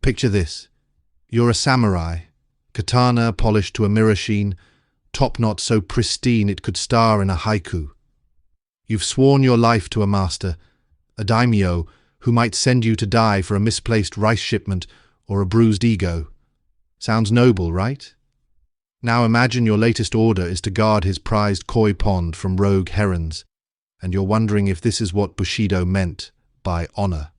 Picture this. You're a samurai, katana polished to a mirror sheen, top knot so pristine it could star in a haiku. You've sworn your life to a master, a daimyo, who might send you to die for a misplaced rice shipment or a bruised ego. Sounds noble, right? Now imagine your latest order is to guard his prized koi pond from rogue herons, and you're wondering if this is what Bushido meant by honor.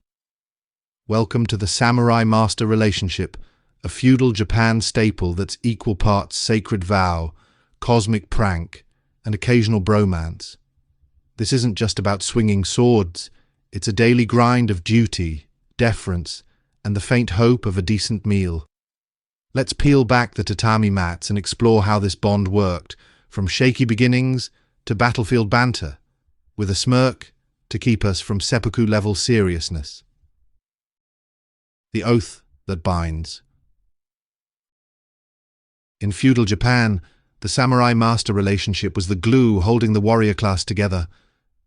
Welcome to the samurai-master relationship, a feudal Japan staple that's equal parts sacred vow, cosmic prank, and occasional bromance. This isn't just about swinging swords, it's a daily grind of duty, deference, and the faint hope of a decent meal. Let's peel back the tatami mats and explore how this bond worked, from shaky beginnings to battlefield banter, with a smirk to keep us from seppuku-level seriousness. The oath that binds. In feudal Japan, the samurai-master relationship was the glue holding the warrior class together,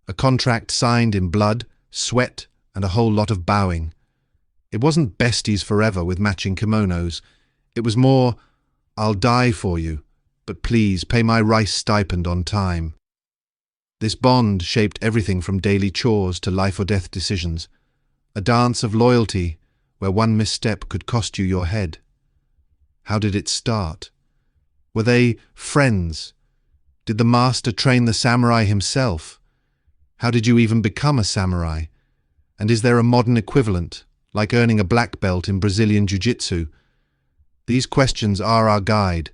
a contract signed in blood, sweat, and a whole lot of bowing. It wasn't besties forever with matching kimonos. It was more, I'll die for you, but please pay my rice stipend on time. This bond shaped everything from daily chores to life-or-death decisions, a dance of loyalty where one misstep could cost you your head. How did it start? Were they friends? Did the master train the samurai himself? How did you even become a samurai? And is there a modern equivalent, like earning a black belt in Brazilian jiu-jitsu? These questions are our guide,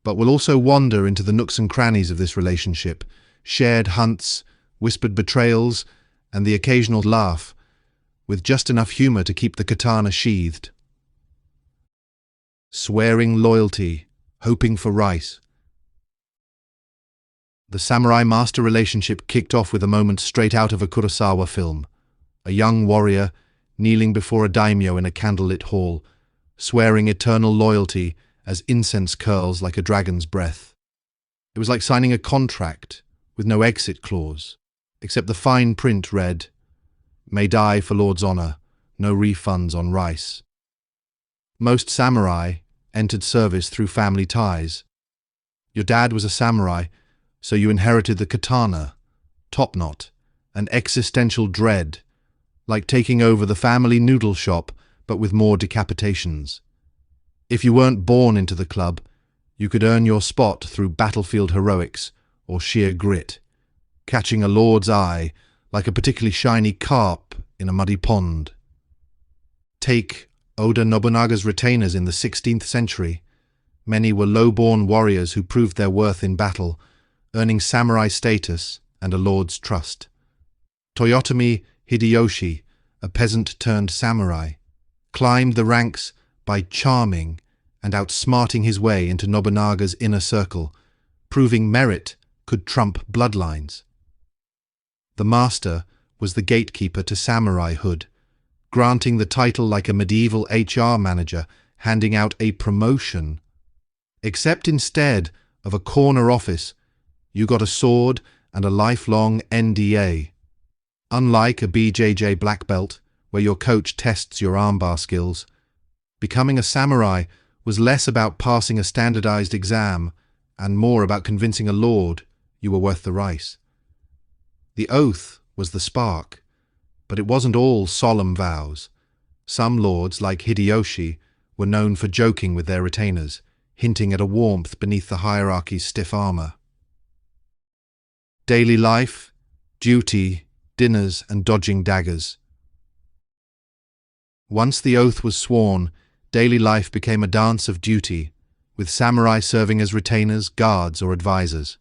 but we'll also wander into the nooks and crannies of this relationship, shared hunts, whispered betrayals, and the occasional laugh, with just enough humor to keep the katana sheathed. Swearing loyalty, hoping for rice. The samurai-master relationship kicked off with a moment straight out of a Kurosawa film. A young warrior kneeling before a daimyo in a candlelit hall, swearing eternal loyalty as incense curls like a dragon's breath. It was like signing a contract with no exit clause, except the fine print read, "May die for Lord's honor, no refunds on rice." Most samurai entered service through family ties. Your dad was a samurai, so you inherited the katana, top knot, and existential dread, like taking over the family noodle shop but with more decapitations. If you weren't born into the club, you could earn your spot through battlefield heroics or sheer grit, catching a lord's eye like a particularly shiny carp in a muddy pond. Take Oda Nobunaga's retainers in the 16th century. Many were low-born warriors who proved their worth in battle, earning samurai status and a lord's trust. Toyotomi Hideyoshi, a peasant-turned-samurai, climbed the ranks by charming and outsmarting his way into Nobunaga's inner circle, proving merit could trump bloodlines. The master was the gatekeeper to samuraihood, granting the title like a medieval HR manager handing out a promotion. Except instead of a corner office, you got a sword and a lifelong NDA. Unlike a BJJ black belt, where your coach tests your armbar skills, becoming a samurai was less about passing a standardized exam and more about convincing a lord you were worth the rice. The oath was the spark, but it wasn't all solemn vows. Some lords, like Hideyoshi, were known for joking with their retainers, hinting at a warmth beneath the hierarchy's stiff armor. Daily life, duty, dinners, and dodging daggers. Once the oath was sworn, daily life became a dance of duty, with samurai serving as retainers, guards, or advisors.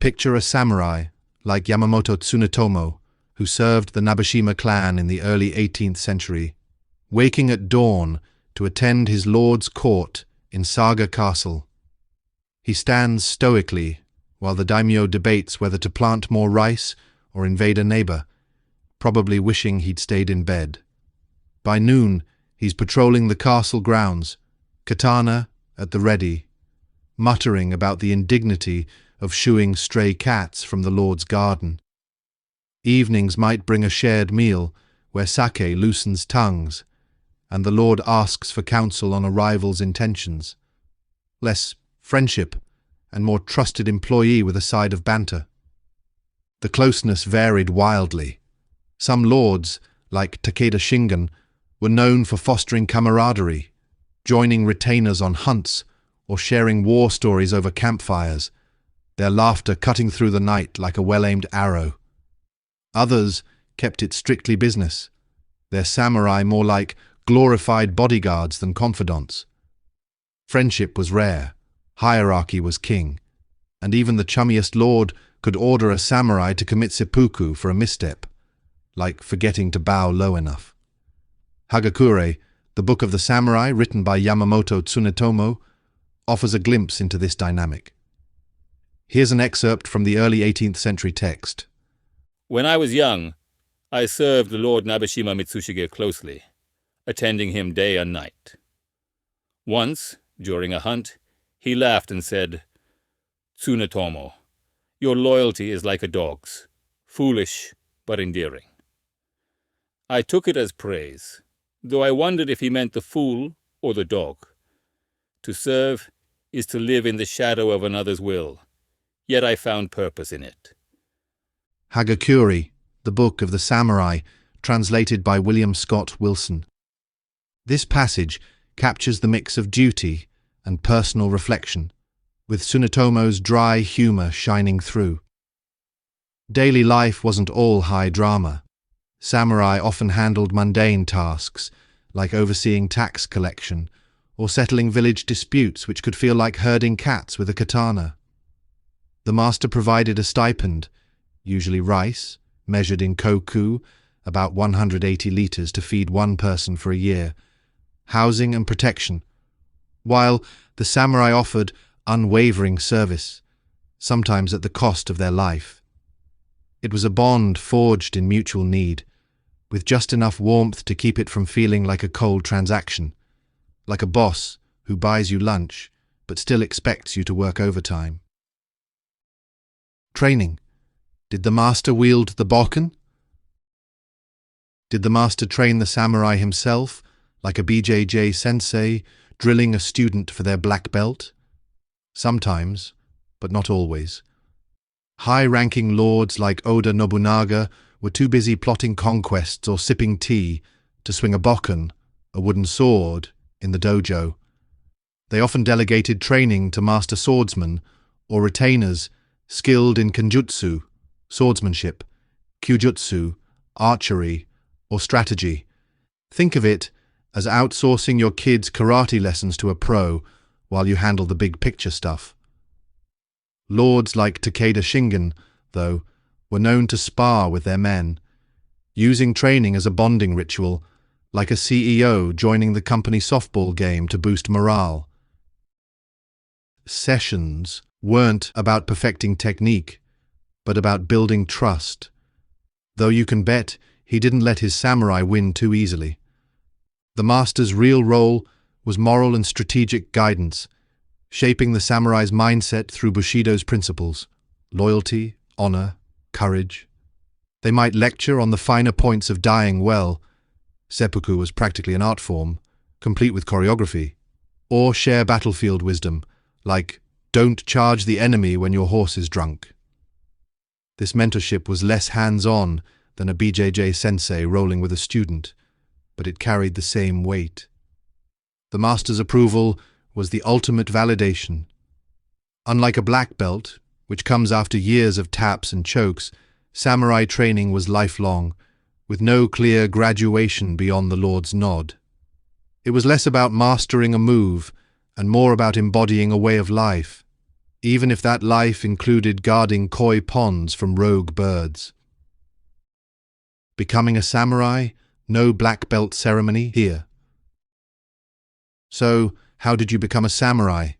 Picture a samurai, like Yamamoto Tsunetomo, who served the Nabeshima clan in the early 18th century, waking at dawn to attend his lord's court in Saga Castle. He stands stoically while the daimyo debates whether to plant more rice or invade a neighbor, probably wishing he'd stayed in bed. By noon, he's patrolling the castle grounds, katana at the ready, muttering about the indignity of shooing stray cats from the lord's garden. Evenings might bring a shared meal where sake loosens tongues, and the lord asks for counsel on a rival's intentions. Less friendship, and more trusted employee with a side of banter. The closeness varied wildly. Some lords, like Takeda Shingen, were known for fostering camaraderie, joining retainers on hunts, or sharing war stories over campfires, their laughter cutting through the night like a well-aimed arrow. Others kept it strictly business, their samurai more like glorified bodyguards than confidants. Friendship was rare, hierarchy was king, and even the chummiest lord could order a samurai to commit seppuku for a misstep, like forgetting to bow low enough. Hagakure, the Book of the Samurai, written by Yamamoto Tsunetomo, offers a glimpse into this dynamic. Here's an excerpt from the early 18th century text. When I was young, I served Lord Nabeshima Mitsushige closely, attending him day and night. Once, during a hunt, he laughed and said, "Tsunetomo, your loyalty is like a dog's, foolish but endearing." I took it as praise, though I wondered if he meant the fool or the dog. To serve is to live in the shadow of another's will, yet I found purpose in it. Hagakure, the Book of the Samurai, translated by William Scott Wilson. This passage captures the mix of duty and personal reflection, with Tsunetomo's dry humor shining through. Daily life wasn't all high drama. Samurai often handled mundane tasks, like overseeing tax collection, or settling village disputes which could feel like herding cats with a katana. The master provided a stipend, usually rice, measured in koku, about 180 liters to feed one person for a year, housing and protection, while the samurai offered unwavering service, sometimes at the cost of their life. It was a bond forged in mutual need, with just enough warmth to keep it from feeling like a cold transaction, like a boss who buys you lunch but still expects you to work overtime. Training. Did the master wield the bokken? Did the master train the samurai himself, like a BJJ sensei, drilling a student for their black belt? Sometimes, but not always. High-ranking lords like Oda Nobunaga were too busy plotting conquests or sipping tea to swing a bokken, a wooden sword, in the dojo. They often delegated training to master swordsmen or retainers skilled in kenjutsu, swordsmanship, kyujutsu, archery, or strategy. Think of it as outsourcing your kids' karate lessons to a pro while you handle the big picture stuff. Lords like Takeda Shingen, though, were known to spar with their men, using training as a bonding ritual, like a CEO joining the company softball game to boost morale. Sessions weren't about perfecting technique, but about building trust, though you can bet he didn't let his samurai win too easily. The master's real role was moral and strategic guidance, shaping the samurai's mindset through bushido's principles: loyalty, honor, courage. They might lecture on the finer points of dying well — seppuku was practically an art form, complete with choreography — or share battlefield wisdom, like don't charge the enemy when your horse is drunk. This mentorship was less hands-on than a BJJ sensei rolling with a student, but it carried the same weight. The master's approval was the ultimate validation. Unlike a black belt, which comes after years of taps and chokes, samurai training was lifelong, with no clear graduation beyond the lord's nod. It was less about mastering a move and more about embodying a way of life, even if that life included guarding koi ponds from rogue birds. Becoming a samurai, no black belt ceremony here. So, how did you become a samurai?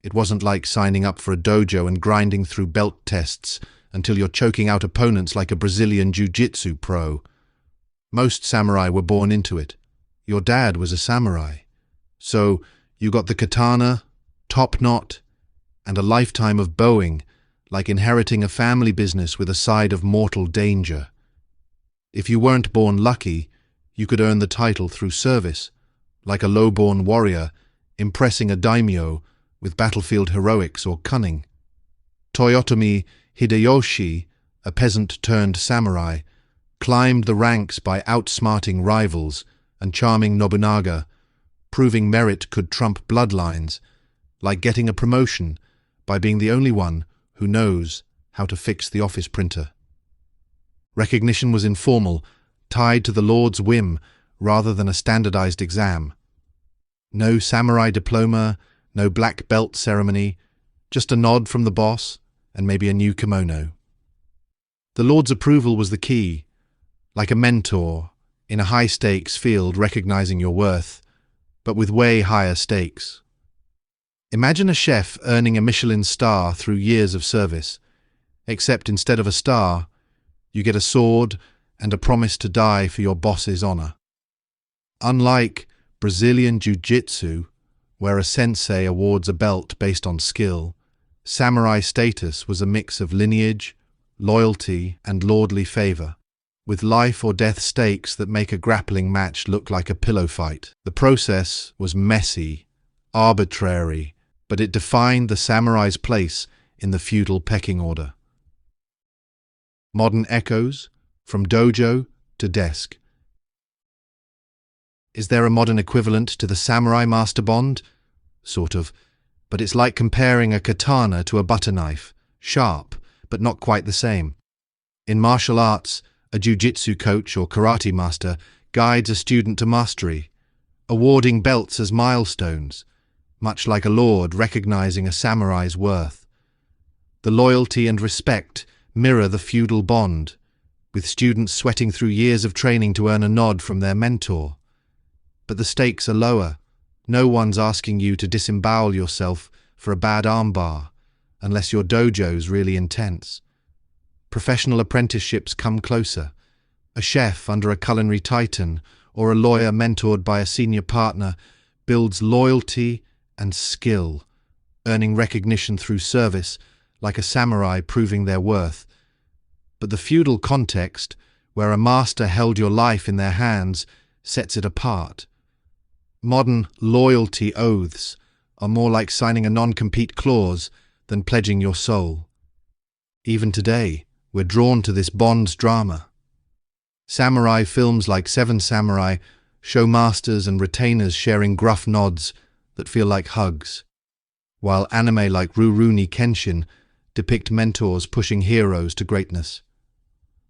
It wasn't like signing up for a dojo and grinding through belt tests until you're choking out opponents like a Brazilian jiu-jitsu pro. Most samurai were born into it. Your dad was a samurai. So, you got the katana, top knot, and a lifetime of bowing, like inheriting a family business with a side of mortal danger. If you weren't born lucky, You could earn the title through service, like a low-born warrior impressing a daimyo with battlefield heroics or cunning. Toyotomi Hideyoshi, a peasant-turned-samurai, climbed the ranks by outsmarting rivals and charming Nobunaga, proving merit could trump bloodlines, like getting a promotion by being the only one who knows how to fix the office printer. Recognition was informal, tied to the lord's whim rather than a standardized exam. No samurai diploma, no black belt ceremony, just a nod from the boss and maybe a new kimono. The lord's approval was the key, like a mentor in a high-stakes field recognizing your worth, but with way higher stakes. Imagine a chef earning a Michelin star through years of service, except instead of a star, you get a sword and a promise to die for your boss's honor. Unlike Brazilian jiu-jitsu, where a sensei awards a belt based on skill, samurai status was a mix of lineage, loyalty, and lordly favor, with life or death stakes that make a grappling match look like a pillow fight. The process was messy, arbitrary, but it defined the samurai's place in the feudal pecking order. Modern echoes, from dojo to desk. Is there a modern equivalent to the samurai master bond? Sort of, but it's like comparing a katana to a butter knife, sharp, but not quite the same. In martial arts, a jiu-jitsu coach or karate master guides a student to mastery, awarding belts as milestones, much like a lord recognizing a samurai's worth. The loyalty and respect mirror the feudal bond, with students sweating through years of training to earn a nod from their mentor. But the stakes are lower. No one's asking you to disembowel yourself for a bad armbar, unless your dojo's really intense. Professional apprenticeships come closer. A chef under a culinary titan or a lawyer mentored by a senior partner builds loyalty and skill, earning recognition through service, like a samurai proving their worth. But the feudal context, where a master held your life in their hands, sets it apart. Modern loyalty oaths are more like signing a non-compete clause than pledging your soul. Even today, we're drawn to this bond drama. Samurai films like Seven Samurai show masters and retainers sharing gruff nods that feel like hugs, while anime like Rurouni Kenshin depict mentors pushing heroes to greatness.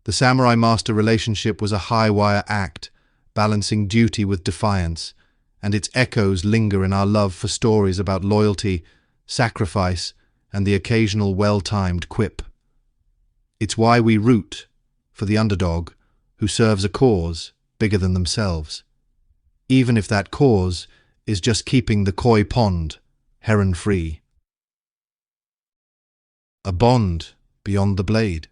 The samurai-master relationship was a high-wire act, balancing duty with defiance, and its echoes linger in our love for stories about loyalty, sacrifice, and the occasional well-timed quip. It's why we root for the underdog who serves a cause bigger than themselves, even if that cause is just keeping the koi pond heron-free. A bond beyond the blade.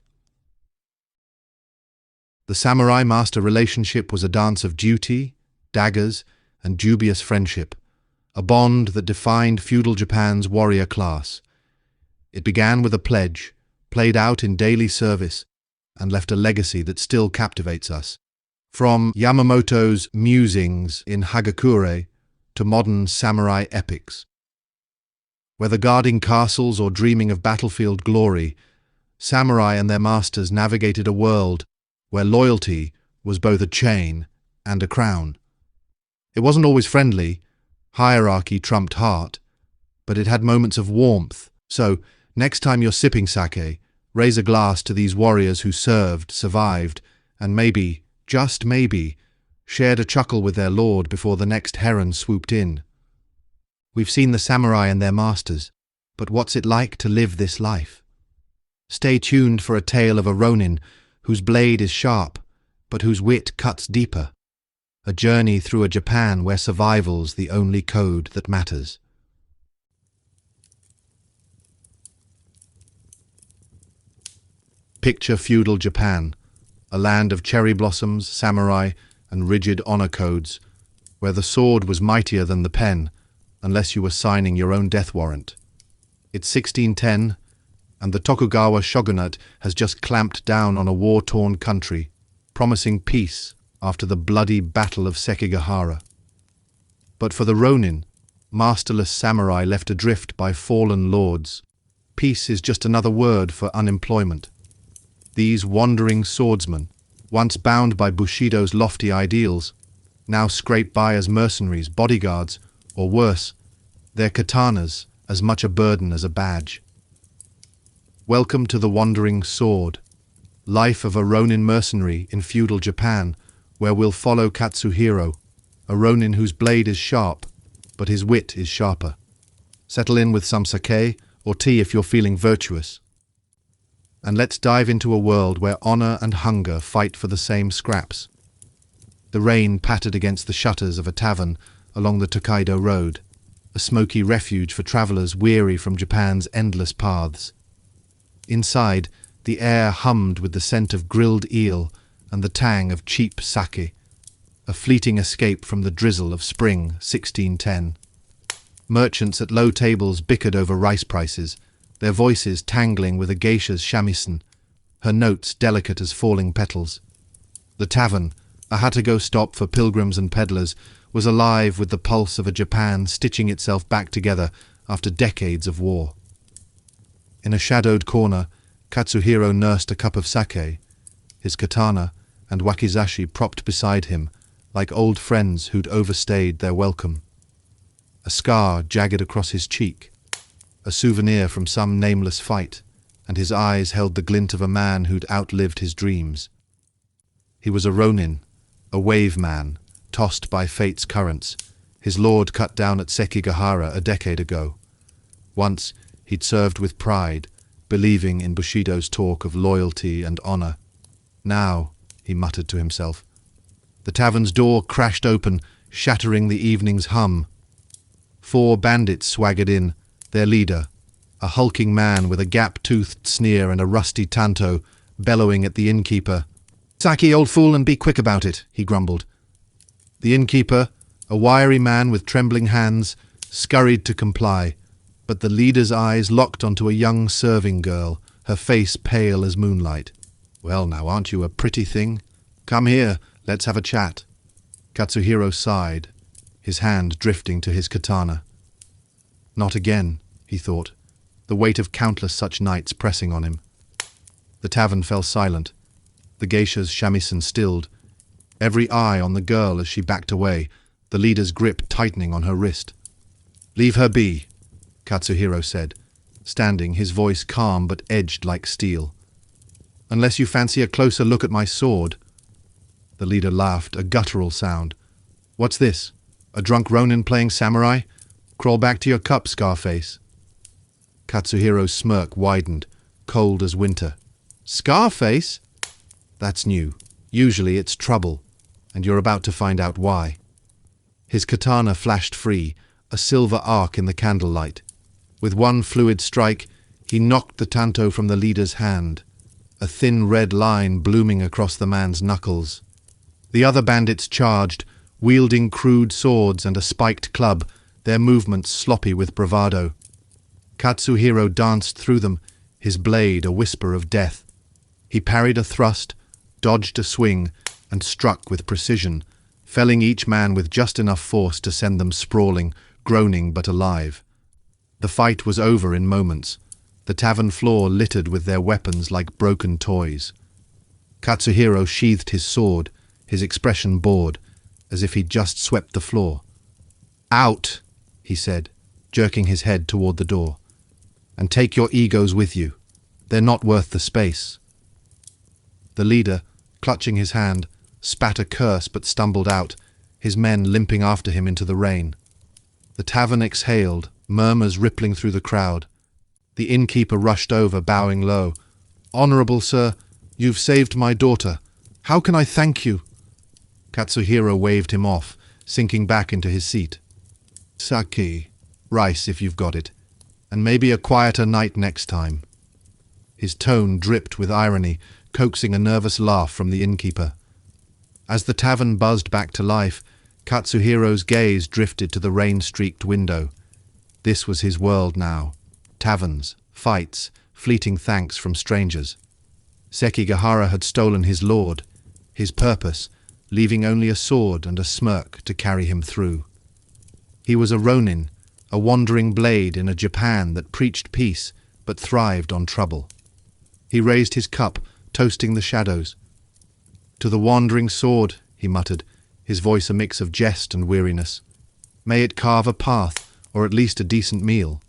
The samurai-master relationship was a dance of duty, daggers, and dubious friendship, a bond that defined feudal Japan's warrior class. It began with a pledge, played out in daily service, and left a legacy that still captivates us. From Yamamoto's musings in Hagakure to modern samurai epics. Whether guarding castles or dreaming of battlefield glory, samurai and their masters navigated a world where loyalty was both a chain and a crown. It wasn't always friendly, hierarchy trumped heart, but it had moments of warmth. So, next time you're sipping sake, raise a glass to these warriors who served, survived, and maybe, just maybe, shared a chuckle with their lord before the next heron swooped in. We've seen the samurai and their masters, but what's it like to live this life? Stay tuned for a tale of a Ronin whose blade is sharp, but whose wit cuts deeper. A journey through a Japan where survival's the only code that matters. Picture feudal Japan, a land of cherry blossoms, samurai, and rigid honor codes, where the sword was mightier than the pen, unless you were signing your own death warrant. It's 1610, and the Tokugawa shogunate has just clamped down on a war-torn country, promising peace after the bloody Battle of Sekigahara. But for the Ronin, masterless samurai left adrift by fallen lords, peace is just another word for unemployment. These wandering swordsmen, once bound by Bushido's lofty ideals, now scrape by as mercenaries, bodyguards, or worse, their katanas as much a burden as a badge. Welcome to the Wandering Sword, life of a Ronin mercenary in feudal Japan, where we'll follow Katsuhiro, a Ronin whose blade is sharp, but his wit is sharper. Settle in with some sake or tea if you're feeling virtuous. And let's dive into a world where honor and hunger fight for the same scraps. The rain pattered against the shutters of a tavern along the Tokaido road, a smoky refuge for travelers weary from Japan's endless paths. Inside, the air hummed with the scent of grilled eel and the tang of cheap sake, a fleeting escape from the drizzle of spring 1610. Merchants at low tables bickered over rice prices, their voices tangling with a geisha's shamisen, her notes delicate as falling petals. The tavern, a Hatago stop for pilgrims and peddlers, was alive with the pulse of a Japan stitching itself back together after decades of war. In a shadowed corner, Katsuhiro nursed a cup of sake, his katana and wakizashi propped beside him, like old friends who'd overstayed their welcome. A scar jagged across his cheek, a souvenir from some nameless fight, and his eyes held the glint of a man who'd outlived his dreams. He was a Ronin, a wave man, tossed by fate's currents, his lord cut down at Sekigahara a decade ago. Once, he'd served with pride, believing in Bushido's talk of loyalty and honor. Now, he muttered to himself. The tavern's door crashed open, shattering the evening's hum. 4 bandits swaggered in, their leader, a hulking man with a gap-toothed sneer and a rusty tanto, bellowing at the innkeeper. "Sake, old fool, and be quick about it," he grumbled. The innkeeper, a wiry man with trembling hands, scurried to comply, but the leader's eyes locked onto a young serving girl, her face pale as moonlight. "Well now, aren't you a pretty thing? Come here, let's have a chat." Katsuhiro sighed, his hand drifting to his katana. Not again, he thought, the weight of countless such nights pressing on him. The tavern fell silent, the geisha's shamisen stilled, every eye on the girl as she backed away, the leader's grip tightening on her wrist. "Leave her be," Katsuhiro said, standing, his voice calm but edged like steel. "Unless you fancy a closer look at my sword." The leader laughed, a guttural sound. "What's this? A drunk Ronin playing samurai? Crawl back to your cup, Scarface." Katsuhiro's smirk widened, cold as winter. "Scarface? That's new. Usually it's trouble, and you're about to find out why." His katana flashed free, a silver arc in the candlelight. With one fluid strike, he knocked the tanto from the leader's hand, a thin red line blooming across the man's knuckles. The other bandits charged, wielding crude swords and a spiked club, their movements sloppy with bravado. Katsuhiro danced through them, his blade a whisper of death. He parried a thrust, dodged a swing, and struck with precision, felling each man with just enough force to send them sprawling, groaning but alive. The fight was over in moments, the tavern floor littered with their weapons like broken toys. Katsuhiro sheathed his sword, his expression bored, as if he'd just swept the floor. "Out," he said, jerking his head toward the door. "And take your egos with you. They're not worth the space." The leader, clutching his hand, spat a curse but stumbled out, his men limping after him into the rain. The tavern exhaled, murmurs rippling through the crowd. The innkeeper rushed over, bowing low. "Honorable sir, you've saved my daughter. How can I thank you?" Katsuhiro waved him off, sinking back into his seat. "Sake, rice if you've got it, and maybe a quieter night next time." His tone dripped with irony, coaxing a nervous laugh from the innkeeper. As the tavern buzzed back to life, Katsuhiro's gaze drifted to the rain-streaked window. This was his world now. Taverns, fights, fleeting thanks from strangers. Sekigahara had stolen his lord, his purpose, leaving only a sword and a smirk to carry him through. He was a Ronin, a wandering blade in a Japan that preached peace but thrived on trouble. He raised his cup, toasting the shadows. "To the wandering sword," he muttered, his voice a mix of jest and weariness. "May it carve a path, or at least a decent meal."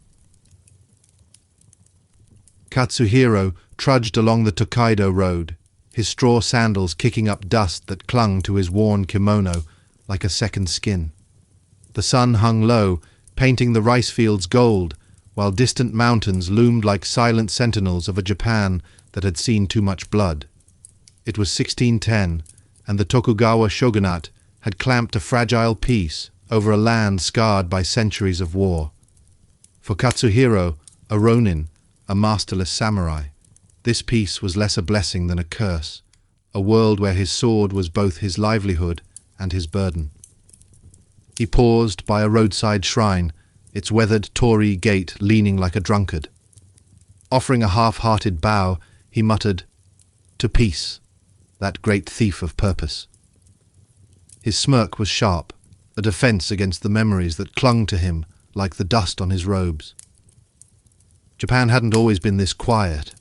Katsuhiro trudged along the Tokaido road, his straw sandals kicking up dust that clung to his worn kimono like a second skin. The sun hung low, painting the rice fields gold, while distant mountains loomed like silent sentinels of a Japan that had seen too much blood. It was 1610, and the Tokugawa shogunate had clamped a fragile peace over a land scarred by centuries of war. For Katsuhiro, a Ronin, a masterless samurai, this peace was less a blessing than a curse, a world where his sword was both his livelihood and his burden. He paused by a roadside shrine, its weathered torii gate leaning like a drunkard. Offering a half-hearted bow, he muttered, "To peace, that great thief of purpose." His smirk was sharp, a defense against the memories that clung to him like the dust on his robes. Japan hadn't always been this quiet.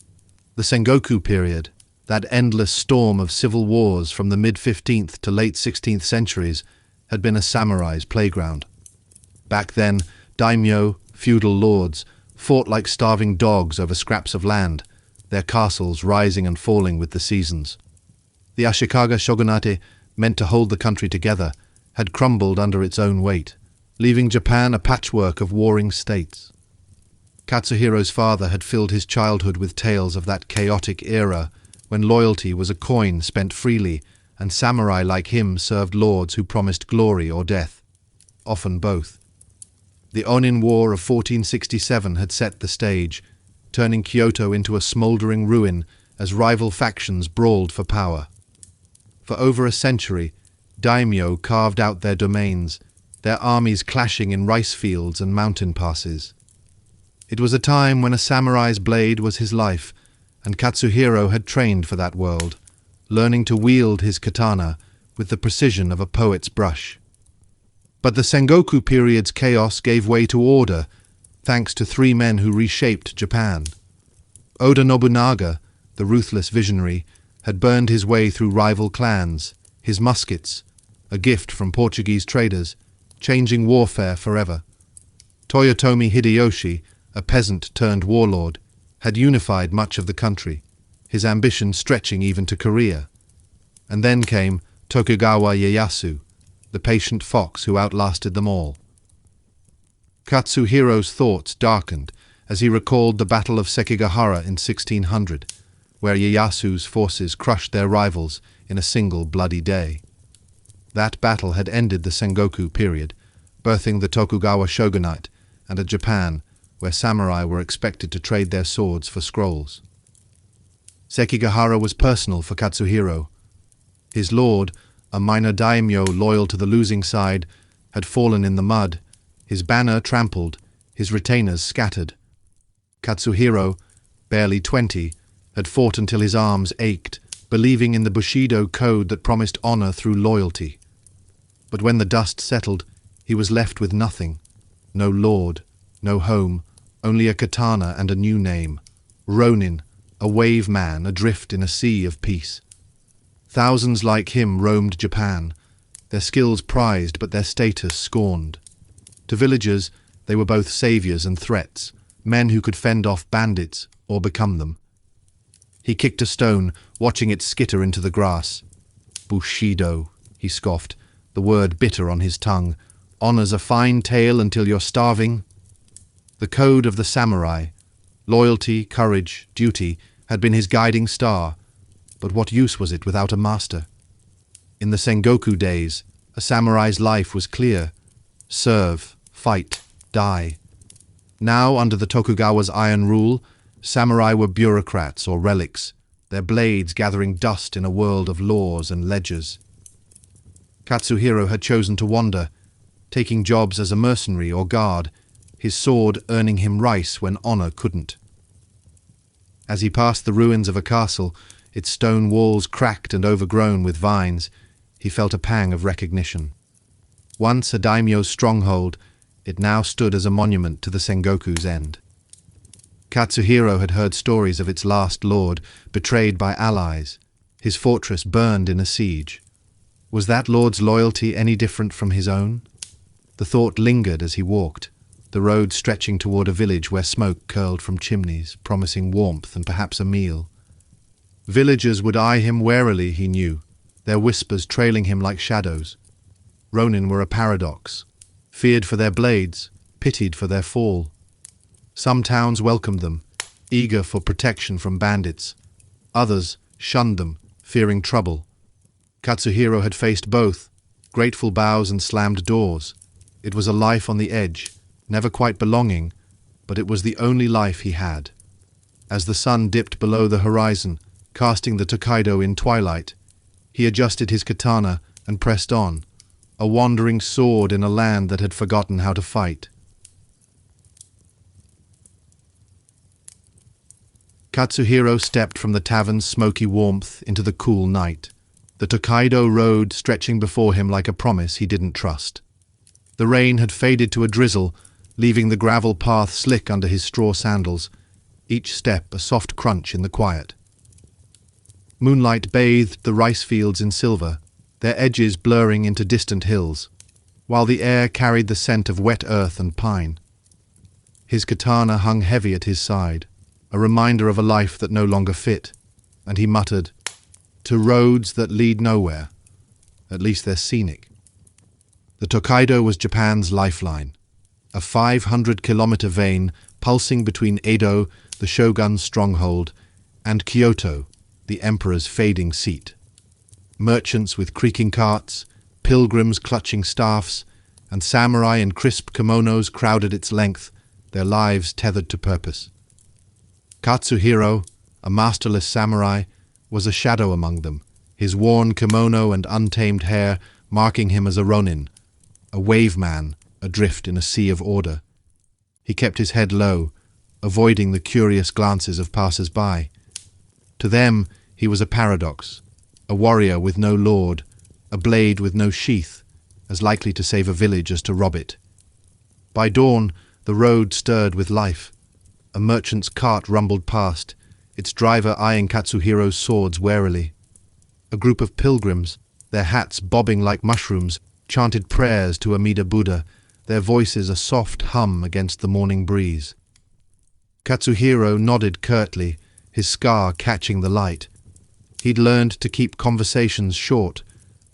The Sengoku period, that endless storm of civil wars from the mid-15th to late 16th centuries, had been a samurai's playground. Back then, daimyo, feudal lords, fought like starving dogs over scraps of land, their castles rising and falling with the seasons. The Ashikaga shogunate, meant to hold the country together, had crumbled under its own weight, leaving Japan a patchwork of warring states. Katsuhiro's father had filled his childhood with tales of that chaotic era when loyalty was a coin spent freely and samurai like him served lords who promised glory or death, often both. The Ronin War of 1467 had set the stage, turning Kyoto into a smouldering ruin as rival factions brawled for power. For over a century, daimyo carved out their domains, their armies clashing in rice fields and mountain passes. It was a time when a samurai's blade was his life, and Katsuhiro had trained for that world, learning to wield his katana with the precision of a poet's brush. But the Sengoku period's chaos gave way to order, thanks to three men who reshaped Japan. Oda Nobunaga, the ruthless visionary, had burned his way through rival clans, his muskets, a gift from Portuguese traders, changing warfare forever. Toyotomi Hideyoshi, a peasant-turned-warlord, had unified much of the country, his ambition stretching even to Korea. And then came Tokugawa Ieyasu, the patient fox who outlasted them all. Katsuhiro's thoughts darkened as he recalled the Battle of Sekigahara in 1600, where Ieyasu's forces crushed their rivals in a single bloody day. That battle had ended the Sengoku period, birthing the Tokugawa shogunate and a Japan where samurai were expected to trade their swords for scrolls. Sekigahara was personal for Katsuhiro. His lord, a minor daimyo loyal to the losing side, had fallen in the mud, his banner trampled, his retainers scattered. Katsuhiro, barely 20, had fought until his arms ached, believing in the bushido code that promised honor through loyalty. But when the dust settled, he was left with nothing. No lord, no home, only a katana and a new name. Ronin, a wave man adrift in a sea of peace. Thousands like him roamed Japan, their skills prized but their status scorned. To villagers, they were both saviors and threats, men who could fend off bandits or become them. He kicked a stone, watching it skitter into the grass. Bushido, he scoffed, the word bitter on his tongue. Honor's a fine tale until you're starving. The code of the samurai, loyalty, courage, duty, had been his guiding star, but what use was it without a master? In the Sengoku days, a samurai's life was clear: serve, fight, die. Now, under the Tokugawa's iron rule, samurai were bureaucrats or relics, their blades gathering dust in a world of laws and ledgers. Katsuhiro had chosen to wander, taking jobs as a mercenary or guard, his sword earning him rice when honor couldn't. As he passed the ruins of a castle, its stone walls cracked and overgrown with vines, he felt a pang of recognition. Once a daimyo's stronghold, it now stood as a monument to the Sengoku's end. Katsuhiro had heard stories of its last lord, betrayed by allies, his fortress burned in a siege. Was that lord's loyalty any different from his own? The thought lingered as he walked, the road stretching toward a village where smoke curled from chimneys, promising warmth and perhaps a meal. Villagers would eye him warily, he knew, their whispers trailing him like shadows. Ronin were a paradox, feared for their blades, pitied for their fall. Some towns welcomed them, eager for protection from bandits. Others shunned them, fearing trouble. Katsuhiro had faced both, grateful bows and slammed doors. It was a life on the edge, never quite belonging, but it was the only life he had. As the sun dipped below the horizon, casting the Tokaido in twilight, he adjusted his katana and pressed on, a wandering sword in a land that had forgotten how to fight. Katsuhiro stepped from the tavern's smoky warmth into the cool night, the Tokaido road stretching before him like a promise he didn't trust. The rain had faded to a drizzle, leaving the gravel path slick under his straw sandals, each step a soft crunch in the quiet. Moonlight bathed the rice fields in silver, their edges blurring into distant hills, while the air carried the scent of wet earth and pine. His katana hung heavy at his side, a reminder of a life that no longer fit, and he muttered, "To roads that lead nowhere. At least they're scenic." The Tokaido was Japan's lifeline, a 500-kilometer vein pulsing between Edo, the shogun's stronghold, and Kyoto, the emperor's fading seat. Merchants with creaking carts, pilgrims clutching staffs, and samurai in crisp kimonos crowded its length, their lives tethered to purpose. Katsuhiro, a masterless samurai, was a shadow among them, his worn kimono and untamed hair marking him as a Ronin, a wave man adrift in a sea of order. He kept his head low, avoiding the curious glances of passers-by. To them, he was a paradox, a warrior with no lord, a blade with no sheath, as likely to save a village as to rob it. By dawn, the road stirred with life. A merchant's cart rumbled past, its driver eyeing Katsuhiro's swords warily. A group of pilgrims, their hats bobbing like mushrooms, chanted prayers to Amida Buddha, their voices a soft hum against the morning breeze. Katsuhiro nodded curtly, his scar catching the light. He'd learned to keep conversations short.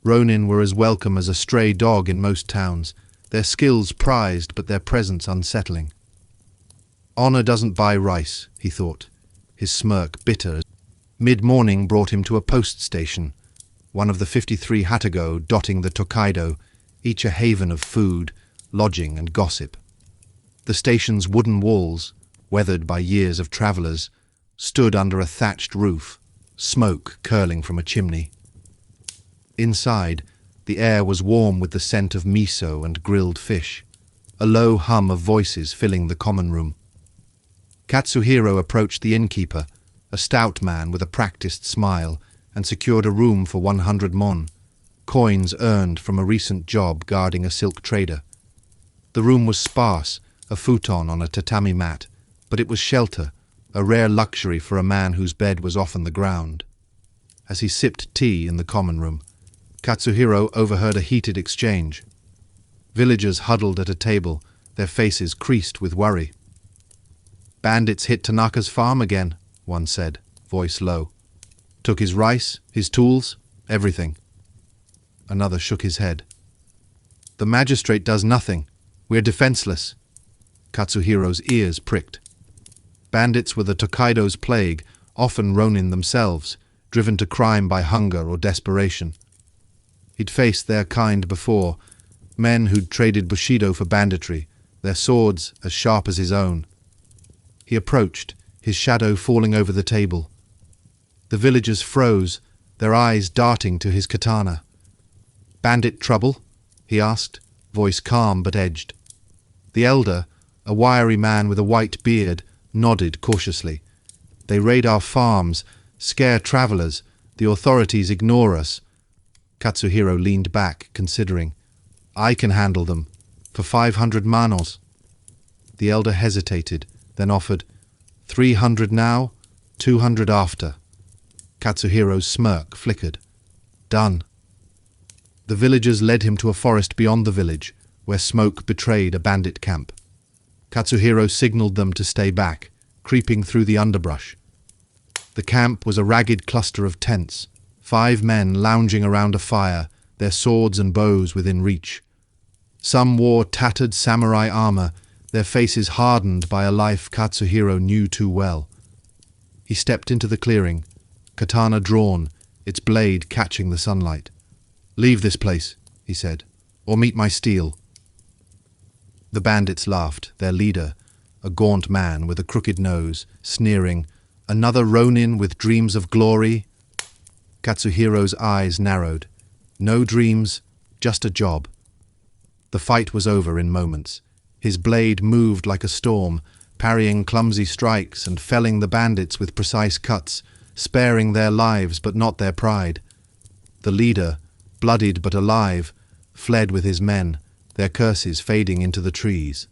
Ronin were as welcome as a stray dog in most towns, their skills prized but their presence unsettling. Honor doesn't buy rice, he thought, his smirk bitter. Mid-morning brought him to a post station, one of the 53 hatago dotting the Tokaido, each a haven of food, lodging and gossip. The station's wooden walls, weathered by years of travellers, stood under a thatched roof, smoke curling from a chimney. Inside, the air was warm with the scent of miso and grilled fish, a low hum of voices filling the common room. Katsuhiro approached the innkeeper, a stout man with a practiced smile, and secured a room for 100 mon, coins earned from a recent job guarding a silk trader. The room was sparse, a futon on a tatami mat, but it was shelter, a rare luxury for a man whose bed was often the ground. As he sipped tea in the common room, Katsuhiro overheard a heated exchange. Villagers huddled at a table, their faces creased with worry. "Bandits hit Tanaka's farm again," one said, voice low. "Took his rice, his tools, everything." Another shook his head. "The magistrate does nothing. We're defenseless." Katsuhiro's ears pricked. Bandits were the Tokaido's plague, often Ronin themselves, driven to crime by hunger or desperation. He'd faced their kind before, men who'd traded bushido for banditry, their swords as sharp as his own. He approached, his shadow falling over the table. The villagers froze, their eyes darting to his katana. "Bandit trouble?" he asked, voice calm but edged. The elder, a wiry man with a white beard, nodded cautiously. "They raid our farms, scare travellers, the authorities ignore us. Katsuhiro leaned back, considering. I can handle them. For 500 manos. The elder hesitated, then offered, 300 now, 200 after. Katsuhiro's smirk flickered. Done. The villagers led him to a forest beyond the village, where smoke betrayed a bandit camp. Katsuhiro signaled them to stay back, creeping through the underbrush. The camp was a ragged cluster of tents, 5 men lounging around a fire, their swords and bows within reach. Some wore tattered samurai armor, their faces hardened by a life Katsuhiro knew too well. He stepped into the clearing, katana drawn, its blade catching the sunlight. Leave this place, he said, or meet my steel. The bandits laughed, their leader, a gaunt man with a crooked nose, sneering, another Ronin with dreams of glory? Katsuhiro's eyes narrowed. No dreams, just a job. The fight was over in moments. His blade moved like a storm, parrying clumsy strikes and felling the bandits with precise cuts, sparing their lives but not their pride. The leader, bloodied but alive, fled with his men, their curses fading into the trees.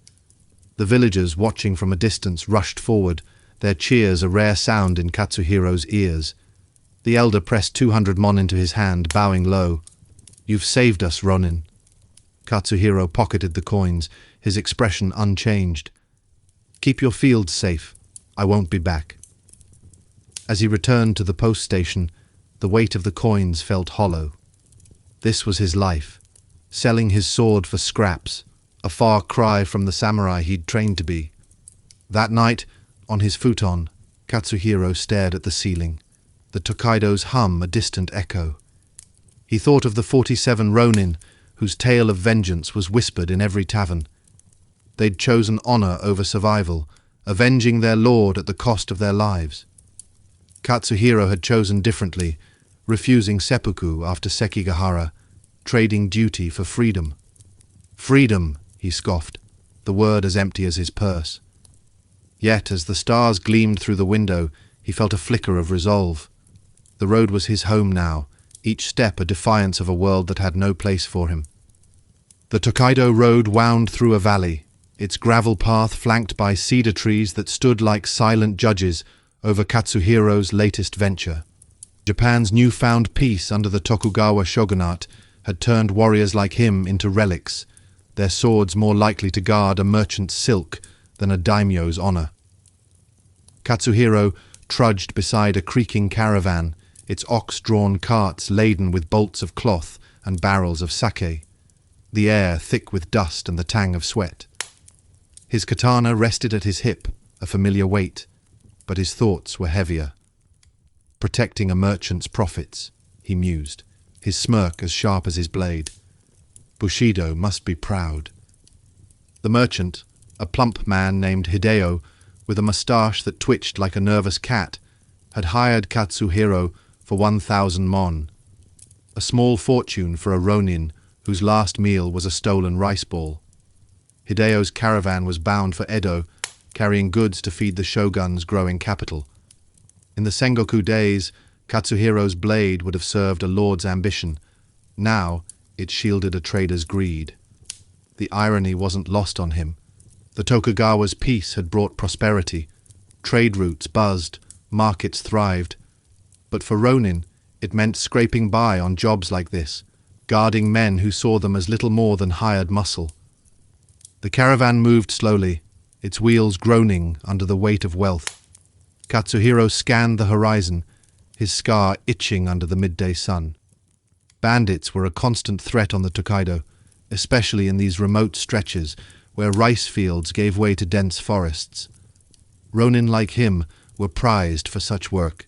The villagers, watching from a distance, rushed forward, their cheers a rare sound in Katsuhiro's ears. The elder pressed 200 mon into his hand, bowing low. You've saved us, Ronin. Katsuhiro pocketed the coins, his expression unchanged. Keep your fields safe. I won't be back. As he returned to the post station, the weight of the coins felt hollow. This was his life, selling his sword for scraps, a far cry from the samurai he'd trained to be. That night, on his futon, Katsuhiro stared at the ceiling, the Tokaido's hum a distant echo. He thought of the 47 Ronin, whose tale of vengeance was whispered in every tavern. They'd chosen honor over survival, avenging their lord at the cost of their lives. Katsuhiro had chosen differently, refusing seppuku after Sekigahara, trading duty for freedom. Freedom, he scoffed, the word as empty as his purse. Yet, as the stars gleamed through the window, he felt a flicker of resolve. The road was his home now, each step a defiance of a world that had no place for him. The Tokaido road wound through a valley, its gravel path flanked by cedar trees that stood like silent judges over Katsuhiro's latest venture. Japan's newfound peace under the Tokugawa shogunate had turned warriors like him into relics, their swords more likely to guard a merchant's silk than a daimyo's honor. Katsuhiro trudged beside a creaking caravan, its ox-drawn carts laden with bolts of cloth and barrels of sake, the air thick with dust and the tang of sweat. His katana rested at his hip, a familiar weight, but his thoughts were heavier. Protecting a merchant's profits, he mused, his smirk as sharp as his blade. Bushido must be proud. The merchant, a plump man named Hideo, with a moustache that twitched like a nervous cat, had hired Katsuhiro for 1,000 mon, a small fortune for a Ronin whose last meal was a stolen rice ball. Hideo's caravan was bound for Edo, carrying goods to feed the shogun's growing capital. In the Sengoku days, Katsuhiro's blade would have served a lord's ambition. Now, it shielded a trader's greed. The irony wasn't lost on him. The Tokugawa's peace had brought prosperity. Trade routes buzzed, markets thrived. But for Ronin, it meant scraping by on jobs like this, guarding men who saw them as little more than hired muscle. The caravan moved slowly, its wheels groaning under the weight of wealth. Katsuhiro scanned the horizon, his scar itching under the midday sun. Bandits were a constant threat on the Tokaido, especially in these remote stretches where rice fields gave way to dense forests. Ronin like him were prized for such work.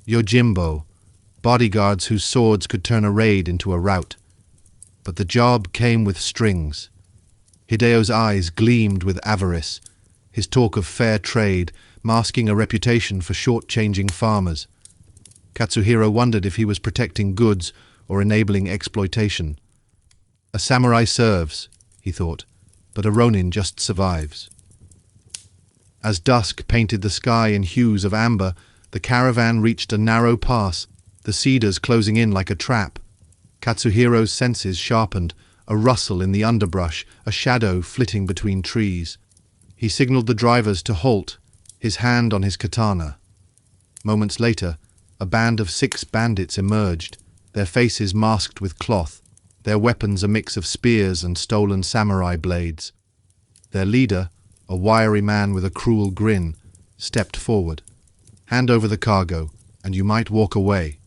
Yojimbo, bodyguards whose swords could turn a raid into a rout. But the job came with strings. Hideo's eyes gleamed with avarice, his talk of fair trade masking a reputation for short-changing farmers. Katsuhiro wondered if he was protecting goods or enabling exploitation. A samurai serves, he thought, but a Ronin just survives. As dusk painted the sky in hues of amber, the caravan reached a narrow pass, the cedars closing in like a trap. Katsuhiro's senses sharpened, a rustle in the underbrush, a shadow flitting between trees. He signaled the drivers to halt, his hand on his katana. Moments later, a band of 6 bandits emerged, their faces masked with cloth, their weapons a mix of spears and stolen samurai blades. Their leader, a wiry man with a cruel grin, stepped forward. "Hand over the cargo, and you might walk away."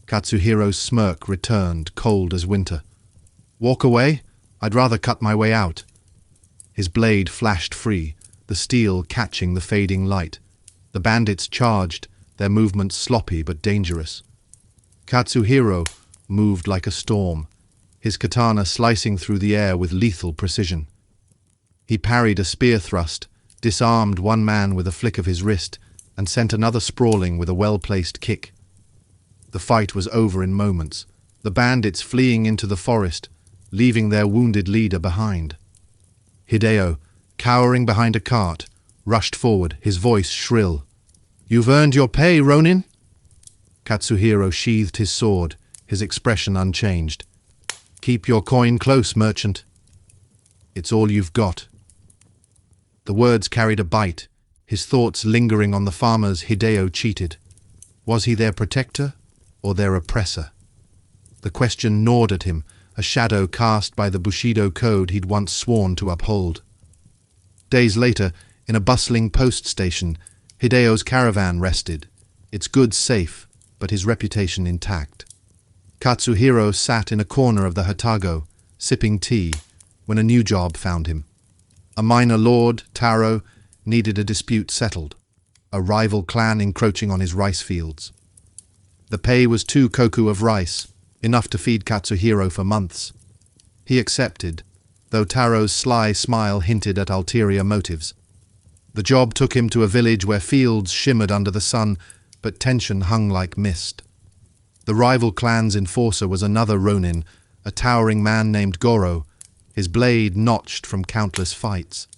Katsuhiro's smirk returned, cold as winter. "Walk away? I'd rather cut my way out." His blade flashed free, the steel catching the fading light. The bandits charged, their movements sloppy but dangerous. Katsuhiro moved like a storm, his katana slicing through the air with lethal precision. He parried a spear thrust, disarmed one man with a flick of his wrist, and sent another sprawling with a well-placed kick. The fight was over in moments, the bandits fleeing into the forest, leaving their wounded leader behind. Hideo, cowering behind a cart, rushed forward, his voice shrill. "You've earned your pay, Ronin?" Katsuhiro sheathed his sword, his expression unchanged. "Keep your coin close, merchant. It's all you've got." The words carried a bite, his thoughts lingering on the farmers Hideo cheated. Was he their protector or their oppressor? The question gnawed at him, a shadow cast by the bushido code he'd once sworn to uphold. Days later, in a bustling post station, Hideo's caravan rested, its goods safe, but his reputation intact. Katsuhiro sat in a corner of the hatago, sipping tea, when a new job found him. A minor lord, Taro, needed a dispute settled, a rival clan encroaching on his rice fields. The pay was 2 koku of rice, enough to feed Katsuhiro for months. He accepted, though Taro's sly smile hinted at ulterior motives. The job took him to a village where fields shimmered under the sun, but tension hung like mist. The rival clan's enforcer was another Ronin, a towering man named Goro, his blade notched from countless fights.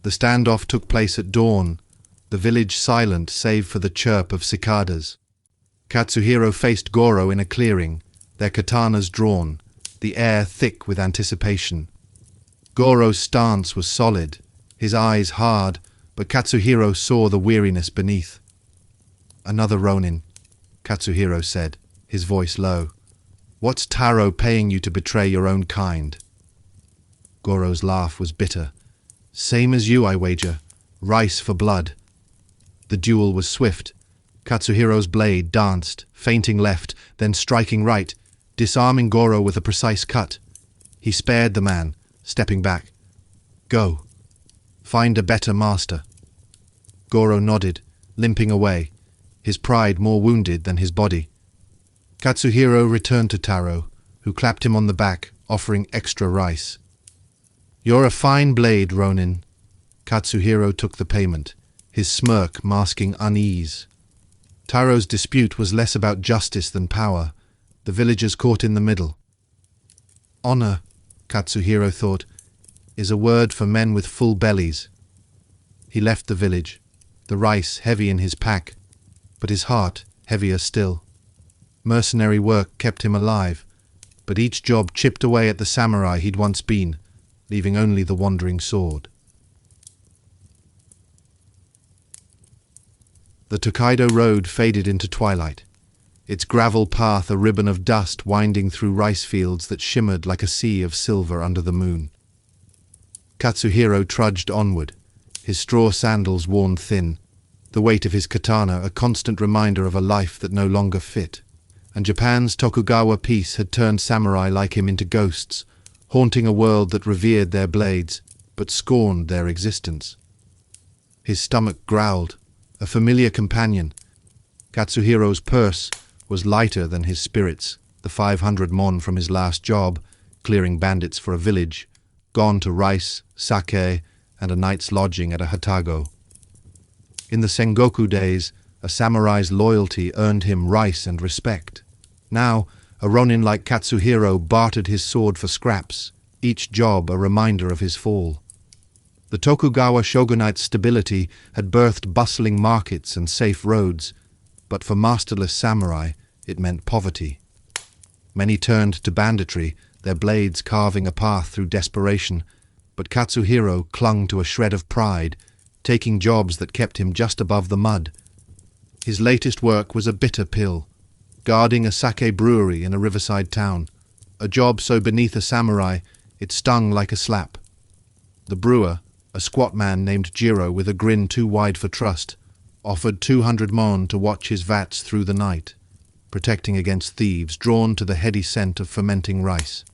The standoff took place at dawn, the village silent save for the chirp of cicadas. Katsuhiro faced Goro in a clearing, their katanas drawn, the air thick with anticipation. Goro's stance was solid, his eyes hard, but Katsuhiro saw the weariness beneath. "Another Ronin," Katsuhiro said, his voice low. "What's Taro paying you to betray your own kind?" Goro's laugh was bitter. "Same as you, I wager. Rice for blood." The duel was swift. Katsuhiro's blade danced, feinting left, then striking right, disarming Goro with a precise cut. He spared the man, stepping back. "Go. Find a better master." Goro nodded, limping away, his pride more wounded than his body. Katsuhiro returned to Taro, who clapped him on the back, offering extra rice. "You're a fine blade, Ronin." Katsuhiro took the payment, his smirk masking unease. Taro's dispute was less about justice than power, the villagers caught in the middle. "Honor," Katsuhiro thought, "is a word for men with full bellies." He left the village, the rice heavy in his pack, but his heart heavier still. Mercenary work kept him alive, but each job chipped away at the samurai he'd once been, leaving only the wandering sword. The Tokaido road faded into twilight, its gravel path a ribbon of dust winding through rice fields that shimmered like a sea of silver under the moon. Katsuhiro trudged onward, his straw sandals worn thin, the weight of his katana a constant reminder of a life that no longer fit. And Japan's Tokugawa peace had turned samurai like him into ghosts, haunting a world that revered their blades, but scorned their existence. His stomach growled, a familiar companion. Katsuhiro's purse was lighter than his spirits, the 500 mon from his last job, clearing bandits for a village, gone to rice, sake, and a night's lodging at a hatago. In the Sengoku days, a samurai's loyalty earned him rice and respect. Now, a Ronin like Katsuhiro bartered his sword for scraps, each job a reminder of his fall. The Tokugawa shogunate's stability had birthed bustling markets and safe roads, but for masterless samurai, it meant poverty. Many turned to banditry, their blades carving a path through desperation, but Katsuhiro clung to a shred of pride, taking jobs that kept him just above the mud. His latest work was a bitter pill, guarding a sake brewery in a riverside town, a job so beneath a samurai it stung like a slap. The brewer, a squat man named Jiro with a grin too wide for trust, offered 200 mon to watch his vats through the night, protecting against thieves drawn to the heady scent of fermenting rice.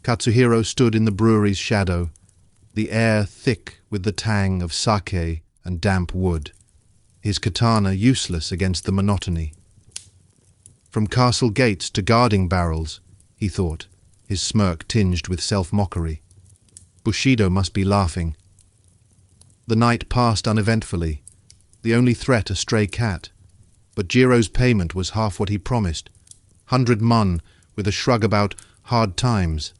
Katsuhiro stood in the brewery's shadow, the air thick with the tang of sake and damp wood, his katana useless against the monotony. From castle gates to guarding barrels, he thought, his smirk tinged with self-mockery. Bushido must be laughing. The night passed uneventfully, the only threat a stray cat, but Jiro's payment was half what he promised, 100 mon, with a shrug about hard times.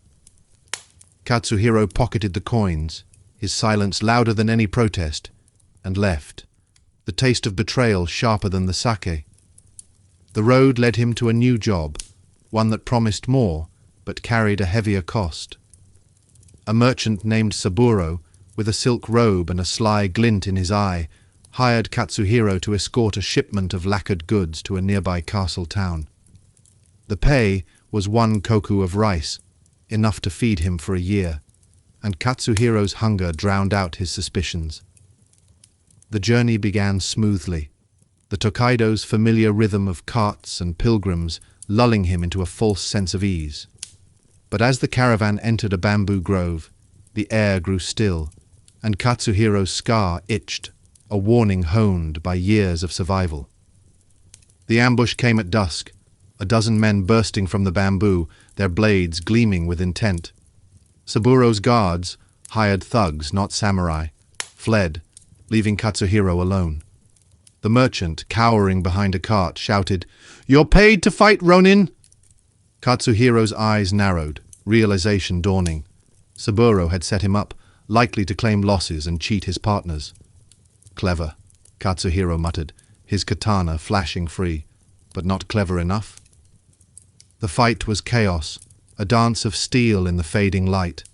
Katsuhiro pocketed the coins, his silence louder than any protest, and left, the taste of betrayal sharper than the sake. The road led him to a new job, one that promised more, but carried a heavier cost. A merchant named Saburo, with a silk robe and a sly glint in his eye, hired Katsuhiro to escort a shipment of lacquered goods to a nearby castle town. The pay was 1 koku of rice, enough to feed him for a year, and Katsuhiro's hunger drowned out his suspicions. The journey began smoothly, the Tokaido's familiar rhythm of carts and pilgrims lulling him into a false sense of ease. But as the caravan entered a bamboo grove, the air grew still, and Katsuhiro's scar itched, a warning honed by years of survival. The ambush came at dusk, a dozen men bursting from the bamboo, their blades gleaming with intent. Saburo's guards, hired thugs, not samurai, fled, leaving Katsuhiro alone. The merchant, cowering behind a cart, shouted, "You're paid to fight, Ronin!" Katsuhiro's eyes narrowed, realization dawning. Saburo had set him up, likely to claim losses and cheat his partners. "Clever," Katsuhiro muttered, his katana flashing free, but not clever enough. The fight was chaos, a dance of steel in the fading light.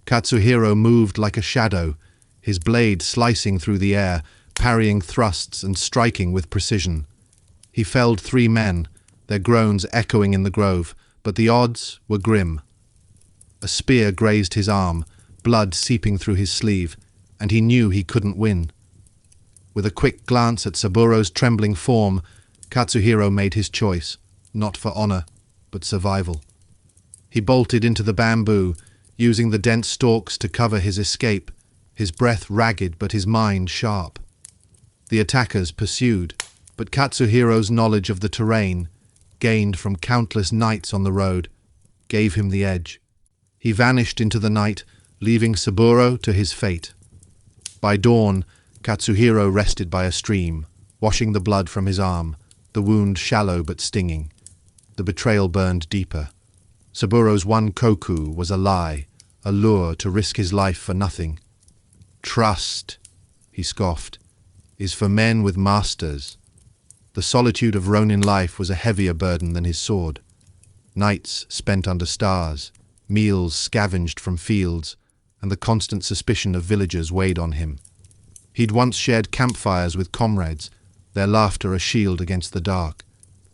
Katsuhiro moved like a shadow, his blade slicing through the air, parrying thrusts and striking with precision. He felled 3 men, their groans echoing in the grove, but the odds were grim. A spear grazed his arm, blood seeping through his sleeve, and he knew he couldn't win. With a quick glance at Saburo's trembling form, Katsuhiro made his choice, not for honor, but survival. He bolted into the bamboo, using the dense stalks to cover his escape, his breath ragged but his mind sharp. The attackers pursued, but Katsuhiro's knowledge of the terrain, gained from countless nights on the road, gave him the edge. He vanished into the night, leaving Saburo to his fate. By dawn, Katsuhiro rested by a stream, washing the blood from his arm, the wound shallow but stinging. The betrayal burned deeper. Saburo's 1 koku was a lie, a lure to risk his life for nothing. "Trust," he scoffed, "is for men with masters." The solitude of Ronin life was a heavier burden than his sword. Nights spent under stars, meals scavenged from fields, and the constant suspicion of villagers weighed on him. He'd once shared campfires with comrades, their laughter a shield against the dark.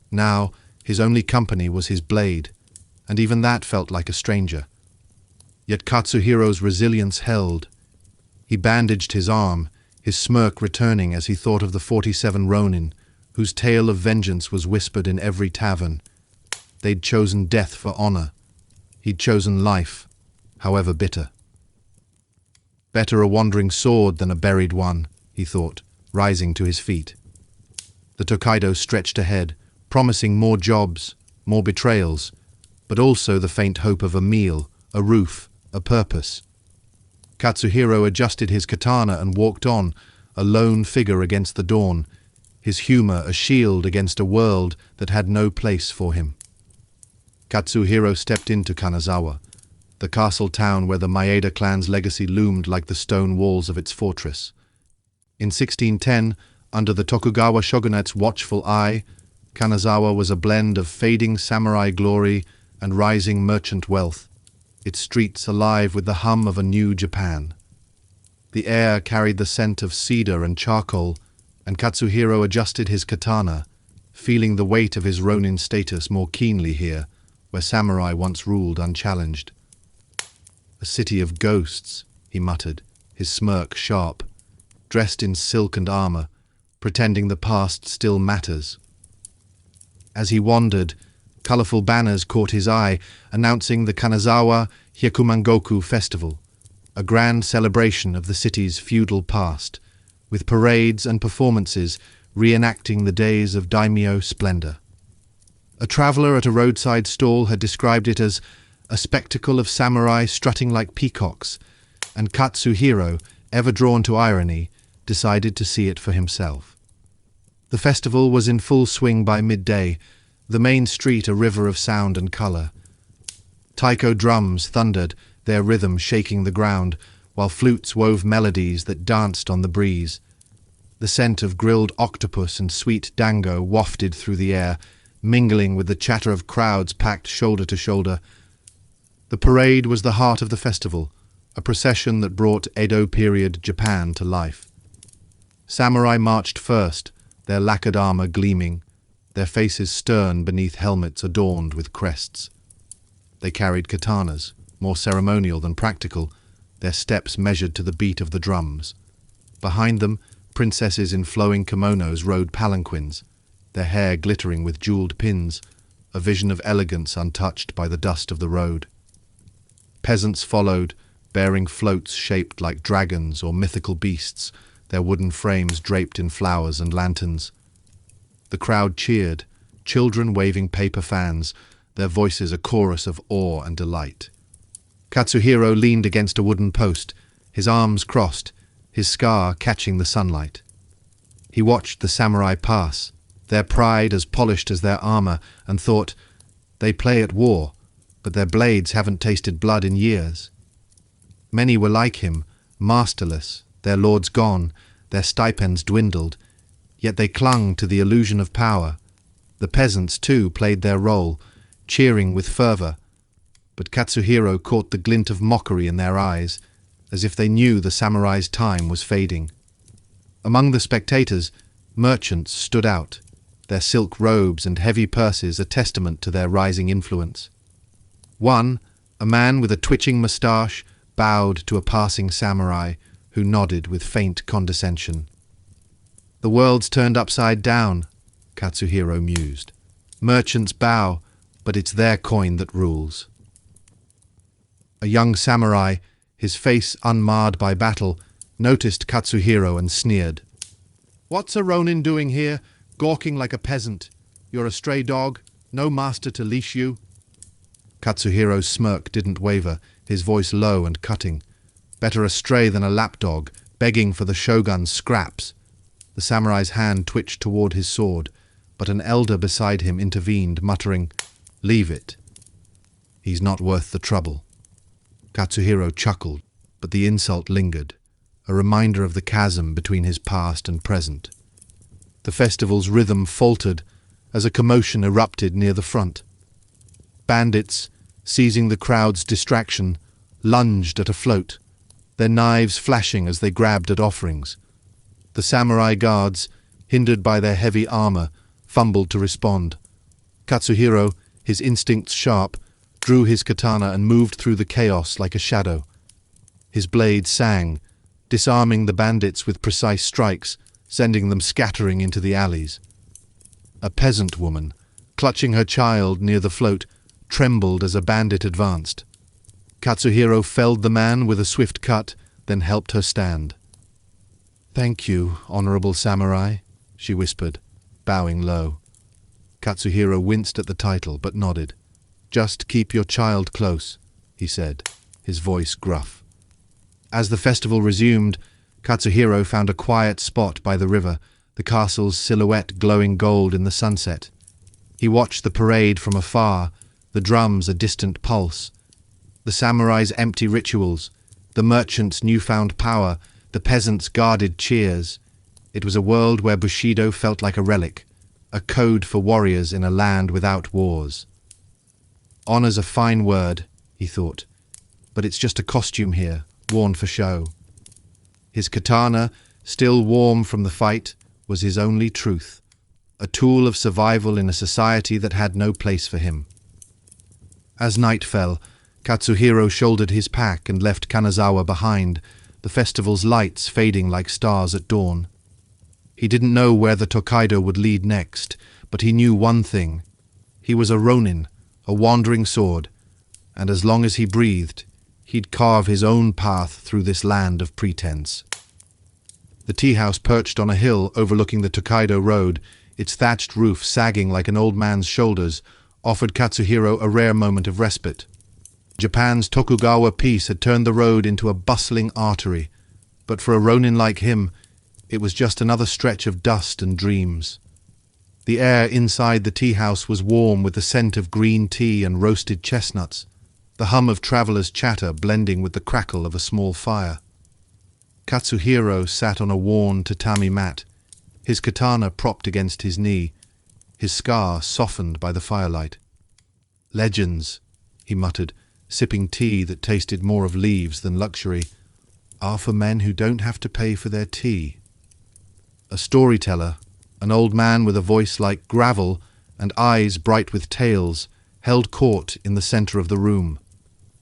Now, his only company was his blade, and even that felt like a stranger. Yet Katsuhiro's resilience held. He bandaged his arm, his smirk returning as he thought of the 47 Ronin, whose tale of vengeance was whispered in every tavern. They'd chosen death for honor. He'd chosen life, however bitter. Better a wandering sword than a buried one, he thought, rising to his feet. The Tokaido stretched ahead, promising more jobs, more betrayals, but also the faint hope of a meal, a roof, a purpose. Katsuhiro adjusted his katana and walked on, a lone figure against the dawn, his humor a shield against a world that had no place for him. Katsuhiro stepped into Kanazawa, the castle town where the Maeda clan's legacy loomed like the stone walls of its fortress. In 1610, under the Tokugawa shogunate's watchful eye, Kanazawa was a blend of fading samurai glory and rising merchant wealth, its streets alive with the hum of a new Japan. The air carried the scent of cedar and charcoal, and Katsuhiro adjusted his katana, feeling the weight of his Ronin status more keenly here, where samurai once ruled unchallenged. "A city of ghosts," he muttered, his smirk sharp, dressed in silk and armor, pretending the past still matters. As he wandered, colorful banners caught his eye, announcing the Kanazawa Hyakumangoku Festival, a grand celebration of the city's feudal past, with parades and performances reenacting the days of daimyo splendor. A traveler at a roadside stall had described it as a spectacle of samurai strutting like peacocks, and Katsuhiro, ever drawn to irony, decided to see it for himself. The festival was in full swing by midday, the main street a river of sound and color. Taiko drums thundered, their rhythm shaking the ground, while flutes wove melodies that danced on the breeze. The scent of grilled octopus and sweet dango wafted through the air, mingling with the chatter of crowds packed shoulder to shoulder. The parade was the heart of the festival, a procession that brought Edo period Japan to life. Samurai marched first, their lacquered armor gleaming, their faces stern beneath helmets adorned with crests. They carried katanas, more ceremonial than practical, their steps measured to the beat of the drums. Behind them, princesses in flowing kimonos rode palanquins, their hair glittering with jeweled pins, a vision of elegance untouched by the dust of the road. Peasants followed, bearing floats shaped like dragons or mythical beasts, their wooden frames draped in flowers and lanterns. The crowd cheered, children waving paper fans, their voices a chorus of awe and delight. Katsuhiro leaned against a wooden post, his arms crossed, his scar catching the sunlight. He watched the samurai pass, their pride as polished as their armor, and thought, they play at war, but their blades haven't tasted blood in years. Many were like him, masterless, their lords gone, their stipends dwindled, yet they clung to the illusion of power. The peasants, too, played their role, cheering with fervor, but Katsuhiro caught the glint of mockery in their eyes, as if they knew the samurai's time was fading. Among the spectators, merchants stood out, their silk robes and heavy purses a testament to their rising influence. One, a man with a twitching moustache, bowed to a passing samurai, who nodded with faint condescension. "The world's turned upside down," Katsuhiro mused. "Merchants bow, but it's their coin that rules." A young samurai, his face unmarred by battle, noticed Katsuhiro and sneered. "What's a Ronin doing here, gawking like a peasant? You're a stray dog, no master to leash you." Katsuhiro's smirk didn't waver, his voice low and cutting. "Better a stray than a lapdog, begging for the shogun's scraps." The samurai's hand twitched toward his sword, but an elder beside him intervened, muttering, "Leave it. He's not worth the trouble." Katsuhiro chuckled, but the insult lingered, a reminder of the chasm between his past and present. The festival's rhythm faltered as a commotion erupted near the front. Bandits, seizing the crowd's distraction, lunged at a float, their knives flashing as they grabbed at offerings. The samurai guards, hindered by their heavy armor, fumbled to respond. Katsuhiro, his instincts sharp, drew his katana and moved through the chaos like a shadow. His blade sang, disarming the bandits with precise strikes, sending them scattering into the alleys. A peasant woman, clutching her child near the float, trembled as a bandit advanced. Katsuhiro felled the man with a swift cut, then helped her stand. "Thank you, honorable samurai," she whispered, bowing low. Katsuhiro winced at the title, but nodded. "Just keep your child close," he said, his voice gruff. As the festival resumed, Katsuhiro found a quiet spot by the river, the castle's silhouette glowing gold in the sunset. He watched the parade from afar, the drums a distant pulse, the samurai's empty rituals, the merchant's newfound power, the peasants' guarded cheers. It was a world where bushido felt like a relic, a code for warriors in a land without wars. Honor's a fine word, he thought, but it's just a costume here, worn for show. His katana, still warm from the fight, was his only truth, a tool of survival in a society that had no place for him. As night fell, Katsuhiro shouldered his pack and left Kanazawa behind, the festival's lights fading like stars at dawn. He didn't know where the Tokaido would lead next, but he knew one thing. He was a Ronin, a wandering sword, and as long as he breathed, he'd carve his own path through this land of pretense. The tea-house perched on a hill overlooking the Tokaido road, its thatched roof sagging like an old man's shoulders, offered Katsuhiro a rare moment of respite. Japan's Tokugawa peace had turned the road into a bustling artery, but for a Ronin like him, it was just another stretch of dust and dreams. The air inside the tea-house was warm with the scent of green tea and roasted chestnuts, the hum of travelers' chatter blending with the crackle of a small fire. Katsuhiro sat on a worn tatami mat, his katana propped against his knee, his scar softened by the firelight. "Legends," he muttered, sipping tea that tasted more of leaves than luxury, "are for men who don't have to pay for their tea." A storyteller, an old man with a voice like gravel and eyes bright with tales, held court in the center of the room.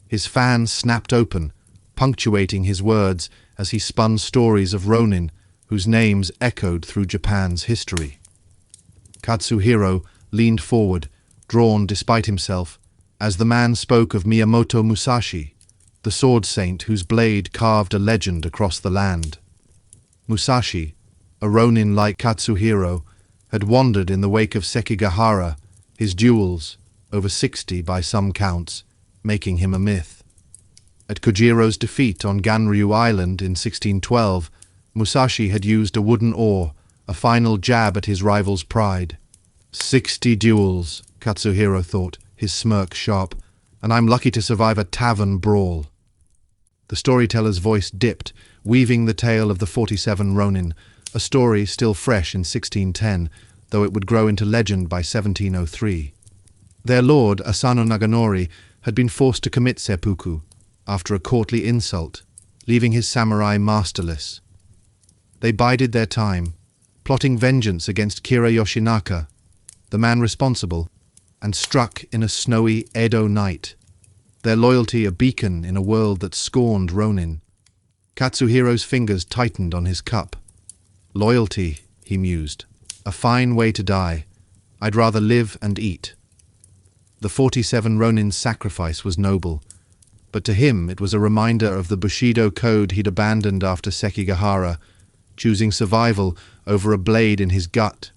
His fan snapped open, punctuating his words as he spun stories of Ronin, whose names echoed through Japan's history. Katsuhiro leaned forward, drawn despite himself, as the man spoke of Miyamoto Musashi, the sword saint whose blade carved a legend across the land. Musashi, a Ronin like Katsuhiro, had wandered in the wake of Sekigahara, his duels, over 60 by some counts, making him a myth. At Kojiro's defeat on Ganryu Island in 1612, Musashi had used a wooden oar, a final jab at his rival's pride. 60 duels, Katsuhiro thought, his smirk sharp, and I'm lucky to survive a tavern brawl. The storyteller's voice dipped, weaving the tale of the 47 Ronin, a story still fresh in 1610, though it would grow into legend by 1703. Their lord, Asano Naganori, had been forced to commit seppuku after a courtly insult, leaving his samurai masterless. They bided their time, plotting vengeance against Kira Yoshinaka, the man responsible, and struck in a snowy Edo night, their loyalty a beacon in a world that scorned Ronin. Katsuhiro's fingers tightened on his cup. Loyalty, he mused, a fine way to die. I'd rather live and eat. The 47 Ronin's sacrifice was noble, but to him it was a reminder of the bushido code he'd abandoned after Sekigahara, choosing survival over a blade in his gut.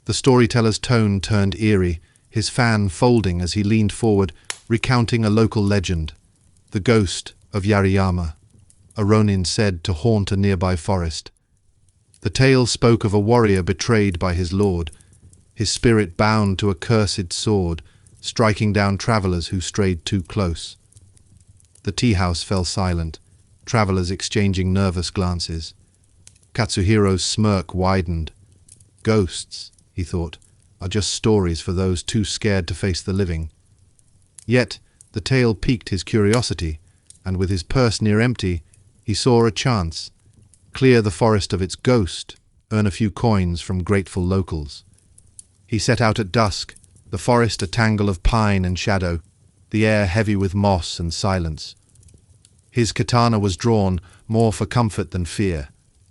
The storyteller's tone turned eerie, his fan folding as he leaned forward, recounting a local legend, the ghost of Yariyama, a Ronin said to haunt a nearby forest. The tale spoke of a warrior betrayed by his lord, his spirit bound to a cursed sword, striking down travelers who strayed too close. The tea-house fell silent, travelers exchanging nervous glances. Katsuhiro's smirk widened. Ghosts, he thought, are just stories for those too scared to face the living. Yet the tale piqued his curiosity, and with his purse near empty, he saw a chance. Clear the forest of its ghost, earn a few coins from grateful locals. He set out at dusk, the forest a tangle of pine and shadow, the air heavy with moss and silence. His katana was drawn more for comfort than fear,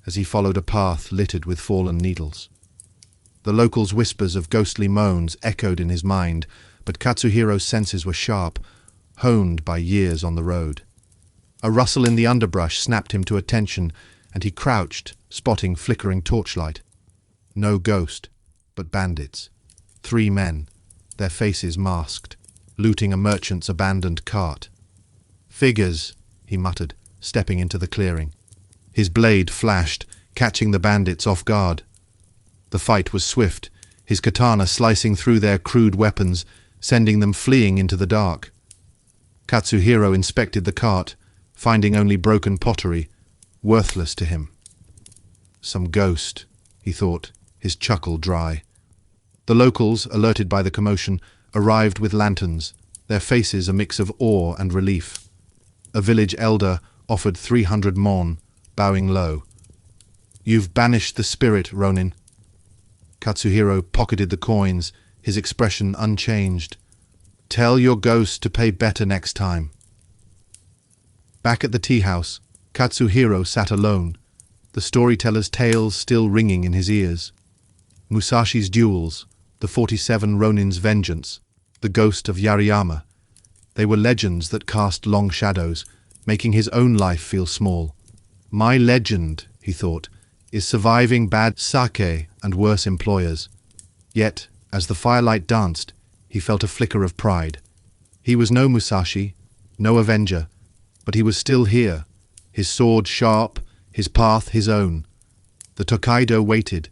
as he followed a path littered with fallen needles. The locals' whispers of ghostly moans echoed in his mind, but Katsuhiro's senses were sharp, honed by years on the road. A rustle in the underbrush snapped him to attention, and he crouched, spotting flickering torchlight. No ghost, but bandits. 3 men, their faces masked, looting a merchant's abandoned cart. Figures, he muttered, stepping into the clearing. His blade flashed, catching the bandits off guard. The fight was swift, his katana slicing through their crude weapons, sending them fleeing into the dark. Katsuhiro inspected the cart, finding only broken pottery, worthless to him. Some ghost, he thought, his chuckle dry. The locals, alerted by the commotion, arrived with lanterns, their faces a mix of awe and relief. A village elder offered 300 mon, bowing low. "You've banished the spirit, Ronin." Katsuhiro pocketed the coins, his expression unchanged. "Tell your ghost to pay better next time." Back at the tea house, Katsuhiro sat alone, the storyteller's tales still ringing in his ears. Musashi's duels, the 47 Ronin's vengeance, the ghost of Yariyama. They were legends that cast long shadows, making his own life feel small. "My legend," he thought, "is surviving bad sake and worse employers." Yet, as the firelight danced, he felt a flicker of pride. He was no Musashi, no avenger, but he was still here, his sword sharp, his path his own. The Tokaido waited,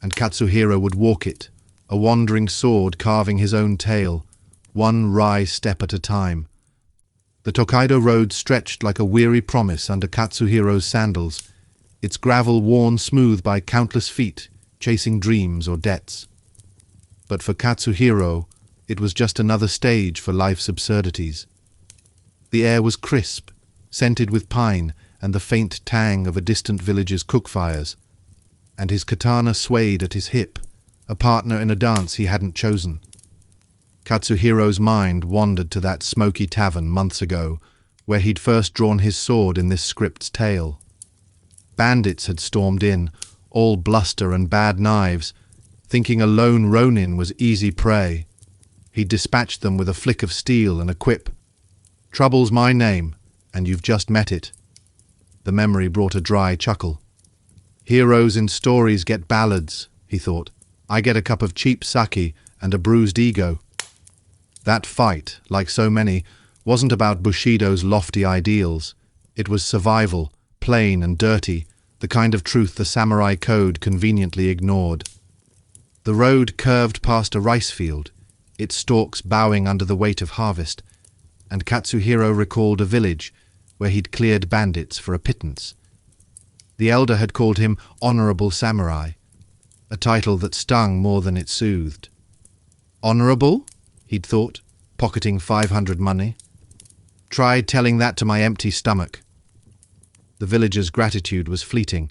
and Katsuhiro would walk it, a wandering sword carving his own tale, one wry step at a time. The Tokaido road stretched like a weary promise under Katsuhiro's sandals, its gravel worn smooth by countless feet, chasing dreams or debts. But for Katsuhiro, it was just another stage for life's absurdities. The air was crisp, scented with pine and the faint tang of a distant village's cookfires, and his katana swayed at his hip, a partner in a dance he hadn't chosen. Katsuhiro's mind wandered to that smoky tavern months ago, where he'd first drawn his sword in this script's tale. Bandits had stormed in, all bluster and bad knives, thinking a lone Ronin was easy prey. He'd dispatched them with a flick of steel and a quip. "Trouble's my name, and you've just met it." The memory brought a dry chuckle. "Heroes in stories get ballads," he thought. "I get a cup of cheap sake and a bruised ego." That fight, like so many, wasn't about Bushido's lofty ideals. It was survival, plain and dirty, the kind of truth the samurai code conveniently ignored. The road curved past a rice field, its stalks bowing under the weight of harvest, and Katsuhiro recalled a village where he'd cleared bandits for a pittance. The elder had called him Honorable Samurai, a title that stung more than it soothed. Honorable? He'd thought, pocketing 500 money. Tried telling that to my empty stomach. The villagers' gratitude was fleeting,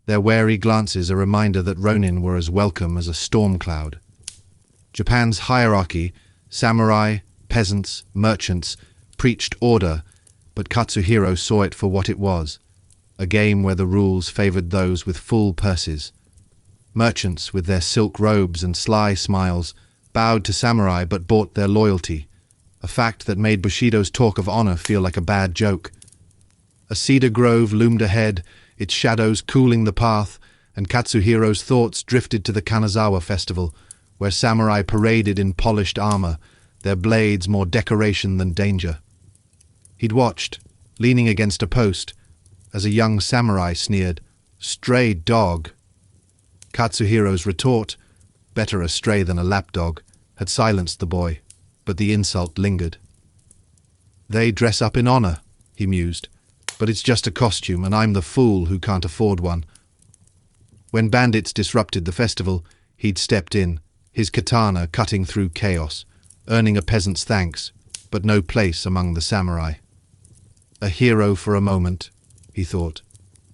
their wary glances a reminder that Ronin were as welcome as a storm cloud. Japan's hierarchy, samurai, peasants, merchants, preached order, but Katsuhiro saw it for what it was, a game where the rules favored those with full purses. Merchants, with their silk robes and sly smiles, bowed to samurai but bought their loyalty, a fact that made Bushido's talk of honor feel like a bad joke. A cedar grove loomed ahead, its shadows cooling the path, and Katsuhiro's thoughts drifted to the Kanazawa festival, where samurai paraded in polished armor, their blades more decoration than danger. He'd watched, leaning against a post, as a young samurai sneered, "Stray dog." Katsuhiro's retort, "Better a stray than a lapdog," had silenced the boy, but the insult lingered. "They dress up in honor," he mused, "but it's just a costume, and I'm the fool who can't afford one." When bandits disrupted the festival, he'd stepped in, his katana cutting through chaos, earning a peasant's thanks, but no place among the samurai. A hero for a moment, he thought,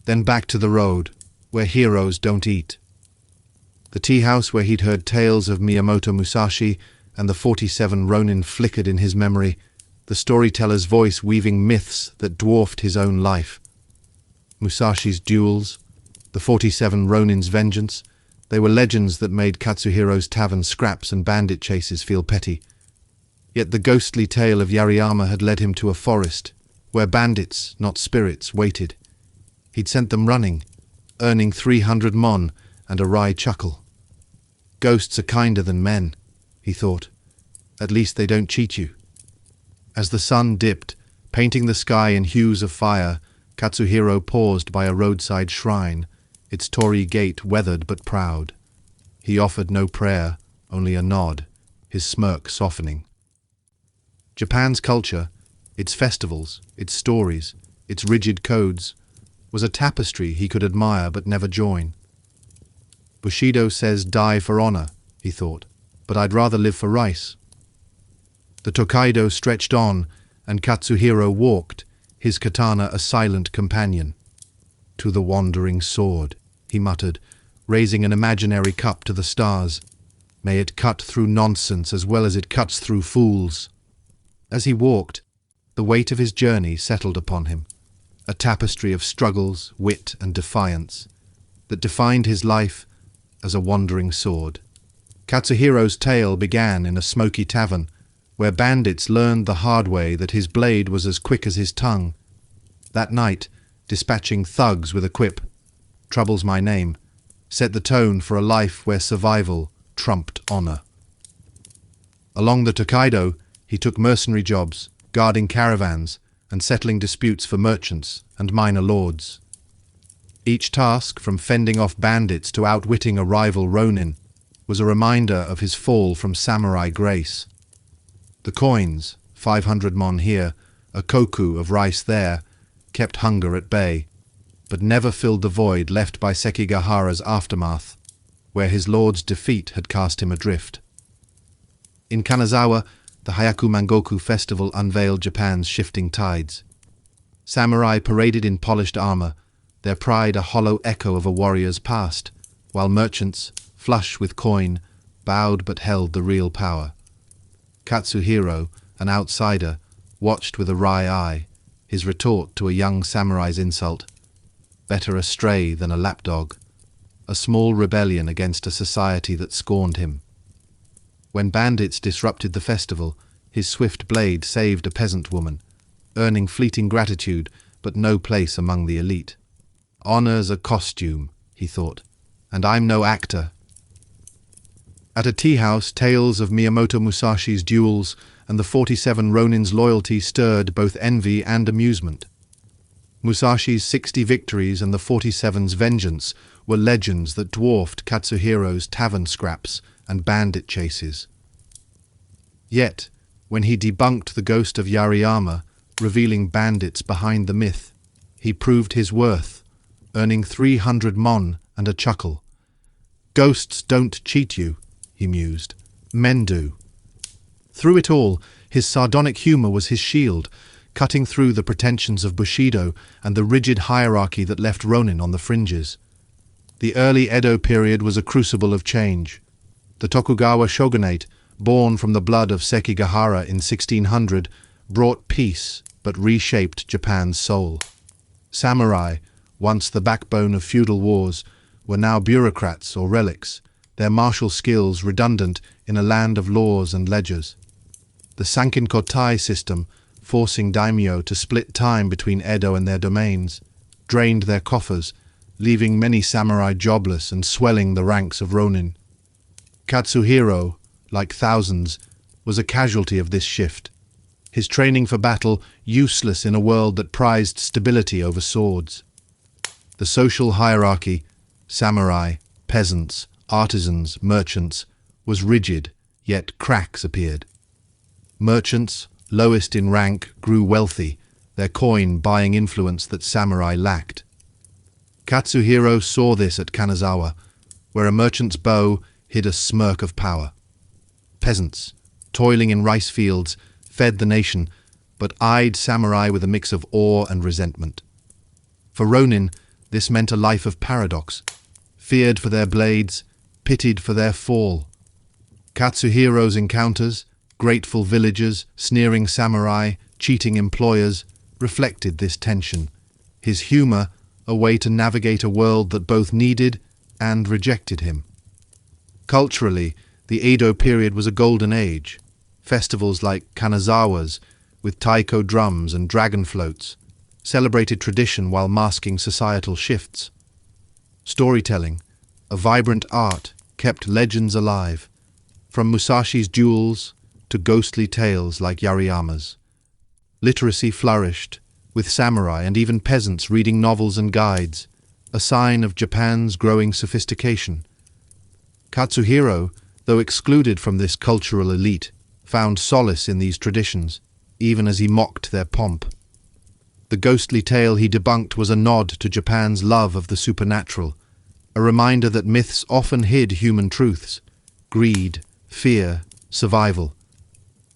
then back to the road, where heroes don't eat. The tea house where he'd heard tales of Miyamoto Musashi and the 47 Ronin flickered in his memory, the storyteller's voice weaving myths that dwarfed his own life. Musashi's duels, the 47 Ronin's vengeance, they were legends that made Katsuhiro's tavern scraps and bandit chases feel petty. Yet the ghostly tale of Yariyama had led him to a forest, where bandits, not spirits, waited. He'd sent them running, earning 300 mon and a wry chuckle. Ghosts are kinder than men, he thought. At least they don't cheat you. As the sun dipped, painting the sky in hues of fire, Katsuhiro paused by a roadside shrine, its torii gate weathered but proud. He offered no prayer, only a nod, his smirk softening. Japan's culture, its festivals, its stories, its rigid codes, was a tapestry he could admire but never join. Bushido says die for honor, he thought, but I'd rather live for rice." The Tokaido stretched on, and Katsuhiro walked, his katana a silent companion. "To the wandering sword," he muttered, raising an imaginary cup to the stars. "May it cut through nonsense as well as it cuts through fools." As he walked, the weight of his journey settled upon him, a tapestry of struggles, wit, and defiance that defined his life as a wandering sword. Katsuhiro's tale began in a smoky tavern, where bandits learned the hard way that his blade was as quick as his tongue. That night, dispatching thugs with a quip, "Trouble's my name," set the tone for a life where survival trumped honor. Along the Tokaido, he took mercenary jobs, guarding caravans and settling disputes for merchants and minor lords. Each task, from fending off bandits to outwitting a rival Ronin, was a reminder of his fall from samurai grace. The coins, 500 mon here, a koku of rice there, kept hunger at bay, but never filled the void left by Sekigahara's aftermath, where his lord's defeat had cast him adrift. In Kanazawa, the Hayaku Mangoku festival unveiled Japan's shifting tides. Samurai paraded in polished armor, their pride a hollow echo of a warrior's past, while merchants, flush with coin, bowed but held the real power. Katsuhiro, an outsider, watched with a wry eye, his retort to a young samurai's insult. Better a stray than a lapdog, a small rebellion against a society that scorned him. When bandits disrupted the festival, his swift blade saved a peasant woman, earning fleeting gratitude but no place among the elite. "Honor's a costume," he thought, "and I'm no actor." At a tea-house, tales of Miyamoto Musashi's duels and the 47 Ronin's loyalty stirred both envy and amusement. Musashi's 60 victories and the 47's vengeance were legends that dwarfed Katsuhiro's tavern scraps and bandit chases. Yet, when he debunked the ghost of Yariyama, revealing bandits behind the myth, he proved his worth, earning 300 mon and a chuckle. "Ghosts don't cheat you," he mused. "Men do." Through it all, his sardonic humor was his shield, cutting through the pretensions of bushido and the rigid hierarchy that left Ronin on the fringes. The early Edo period was a crucible of change. The Tokugawa shogunate, born from the blood of Sekigahara in 1600, brought peace but reshaped Japan's soul. Samurai, once the backbone of feudal wars, were now bureaucrats or relics, their martial skills redundant in a land of laws and ledgers. The Sankin-Kotai system, forcing daimyo to split time between Edo and their domains, drained their coffers, leaving many samurai jobless and swelling the ranks of Ronin. Katsuhiro, like thousands, was a casualty of this shift, his training for battle useless in a world that prized stability over swords. The social hierarchy, samurai, peasants, artisans, merchants, was rigid, yet cracks appeared. Merchants, lowest in rank, grew wealthy, their coin buying influence that samurai lacked. Katsuhiro saw this at Kanazawa, where a merchant's bow hid a smirk of power. Peasants, toiling in rice fields, fed the nation, but eyed samurai with a mix of awe and resentment. For Ronin, this meant a life of paradox, feared for their blades, pitied for their fall. Katsuhiro's encounters, grateful villagers, sneering samurai, cheating employers, reflected this tension. His humor, a way to navigate a world that both needed and rejected him. Culturally, the Edo period was a golden age. Festivals like Kanazawa's, with taiko drums and dragon floats, celebrated tradition while masking societal shifts. Storytelling, a vibrant art, kept legends alive, from Musashi's duels to ghostly tales like Yariyama's. Literacy flourished, with samurai and even peasants reading novels and guides, a sign of Japan's growing sophistication. Katsuhiro, though excluded from this cultural elite, found solace in these traditions, even as he mocked their pomp. The ghostly tale he debunked was a nod to Japan's love of the supernatural, a reminder that myths often hid human truths: greed, fear, survival.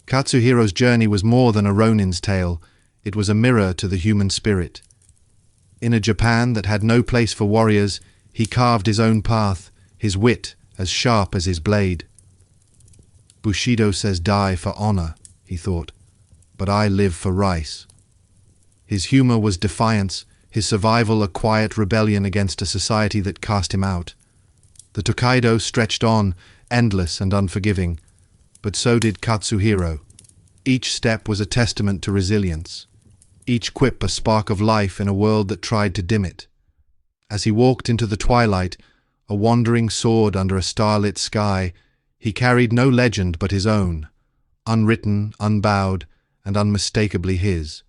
Katsuhiro's journey was more than a Ronin's tale, it was a mirror to the human spirit. In a Japan that had no place for warriors, he carved his own path, his wit as sharp as his blade. Bushido says die for honor, he thought, but I live for rice. His humor was defiance, his survival a quiet rebellion against a society that cast him out. The Tokaido stretched on, endless and unforgiving, but so did Katsuhiro. Each step was a testament to resilience, each quip a spark of life in a world that tried to dim it. As he walked into the twilight, a wandering sword under a starlit sky, he carried no legend but his own, unwritten, unbowed, and unmistakably his.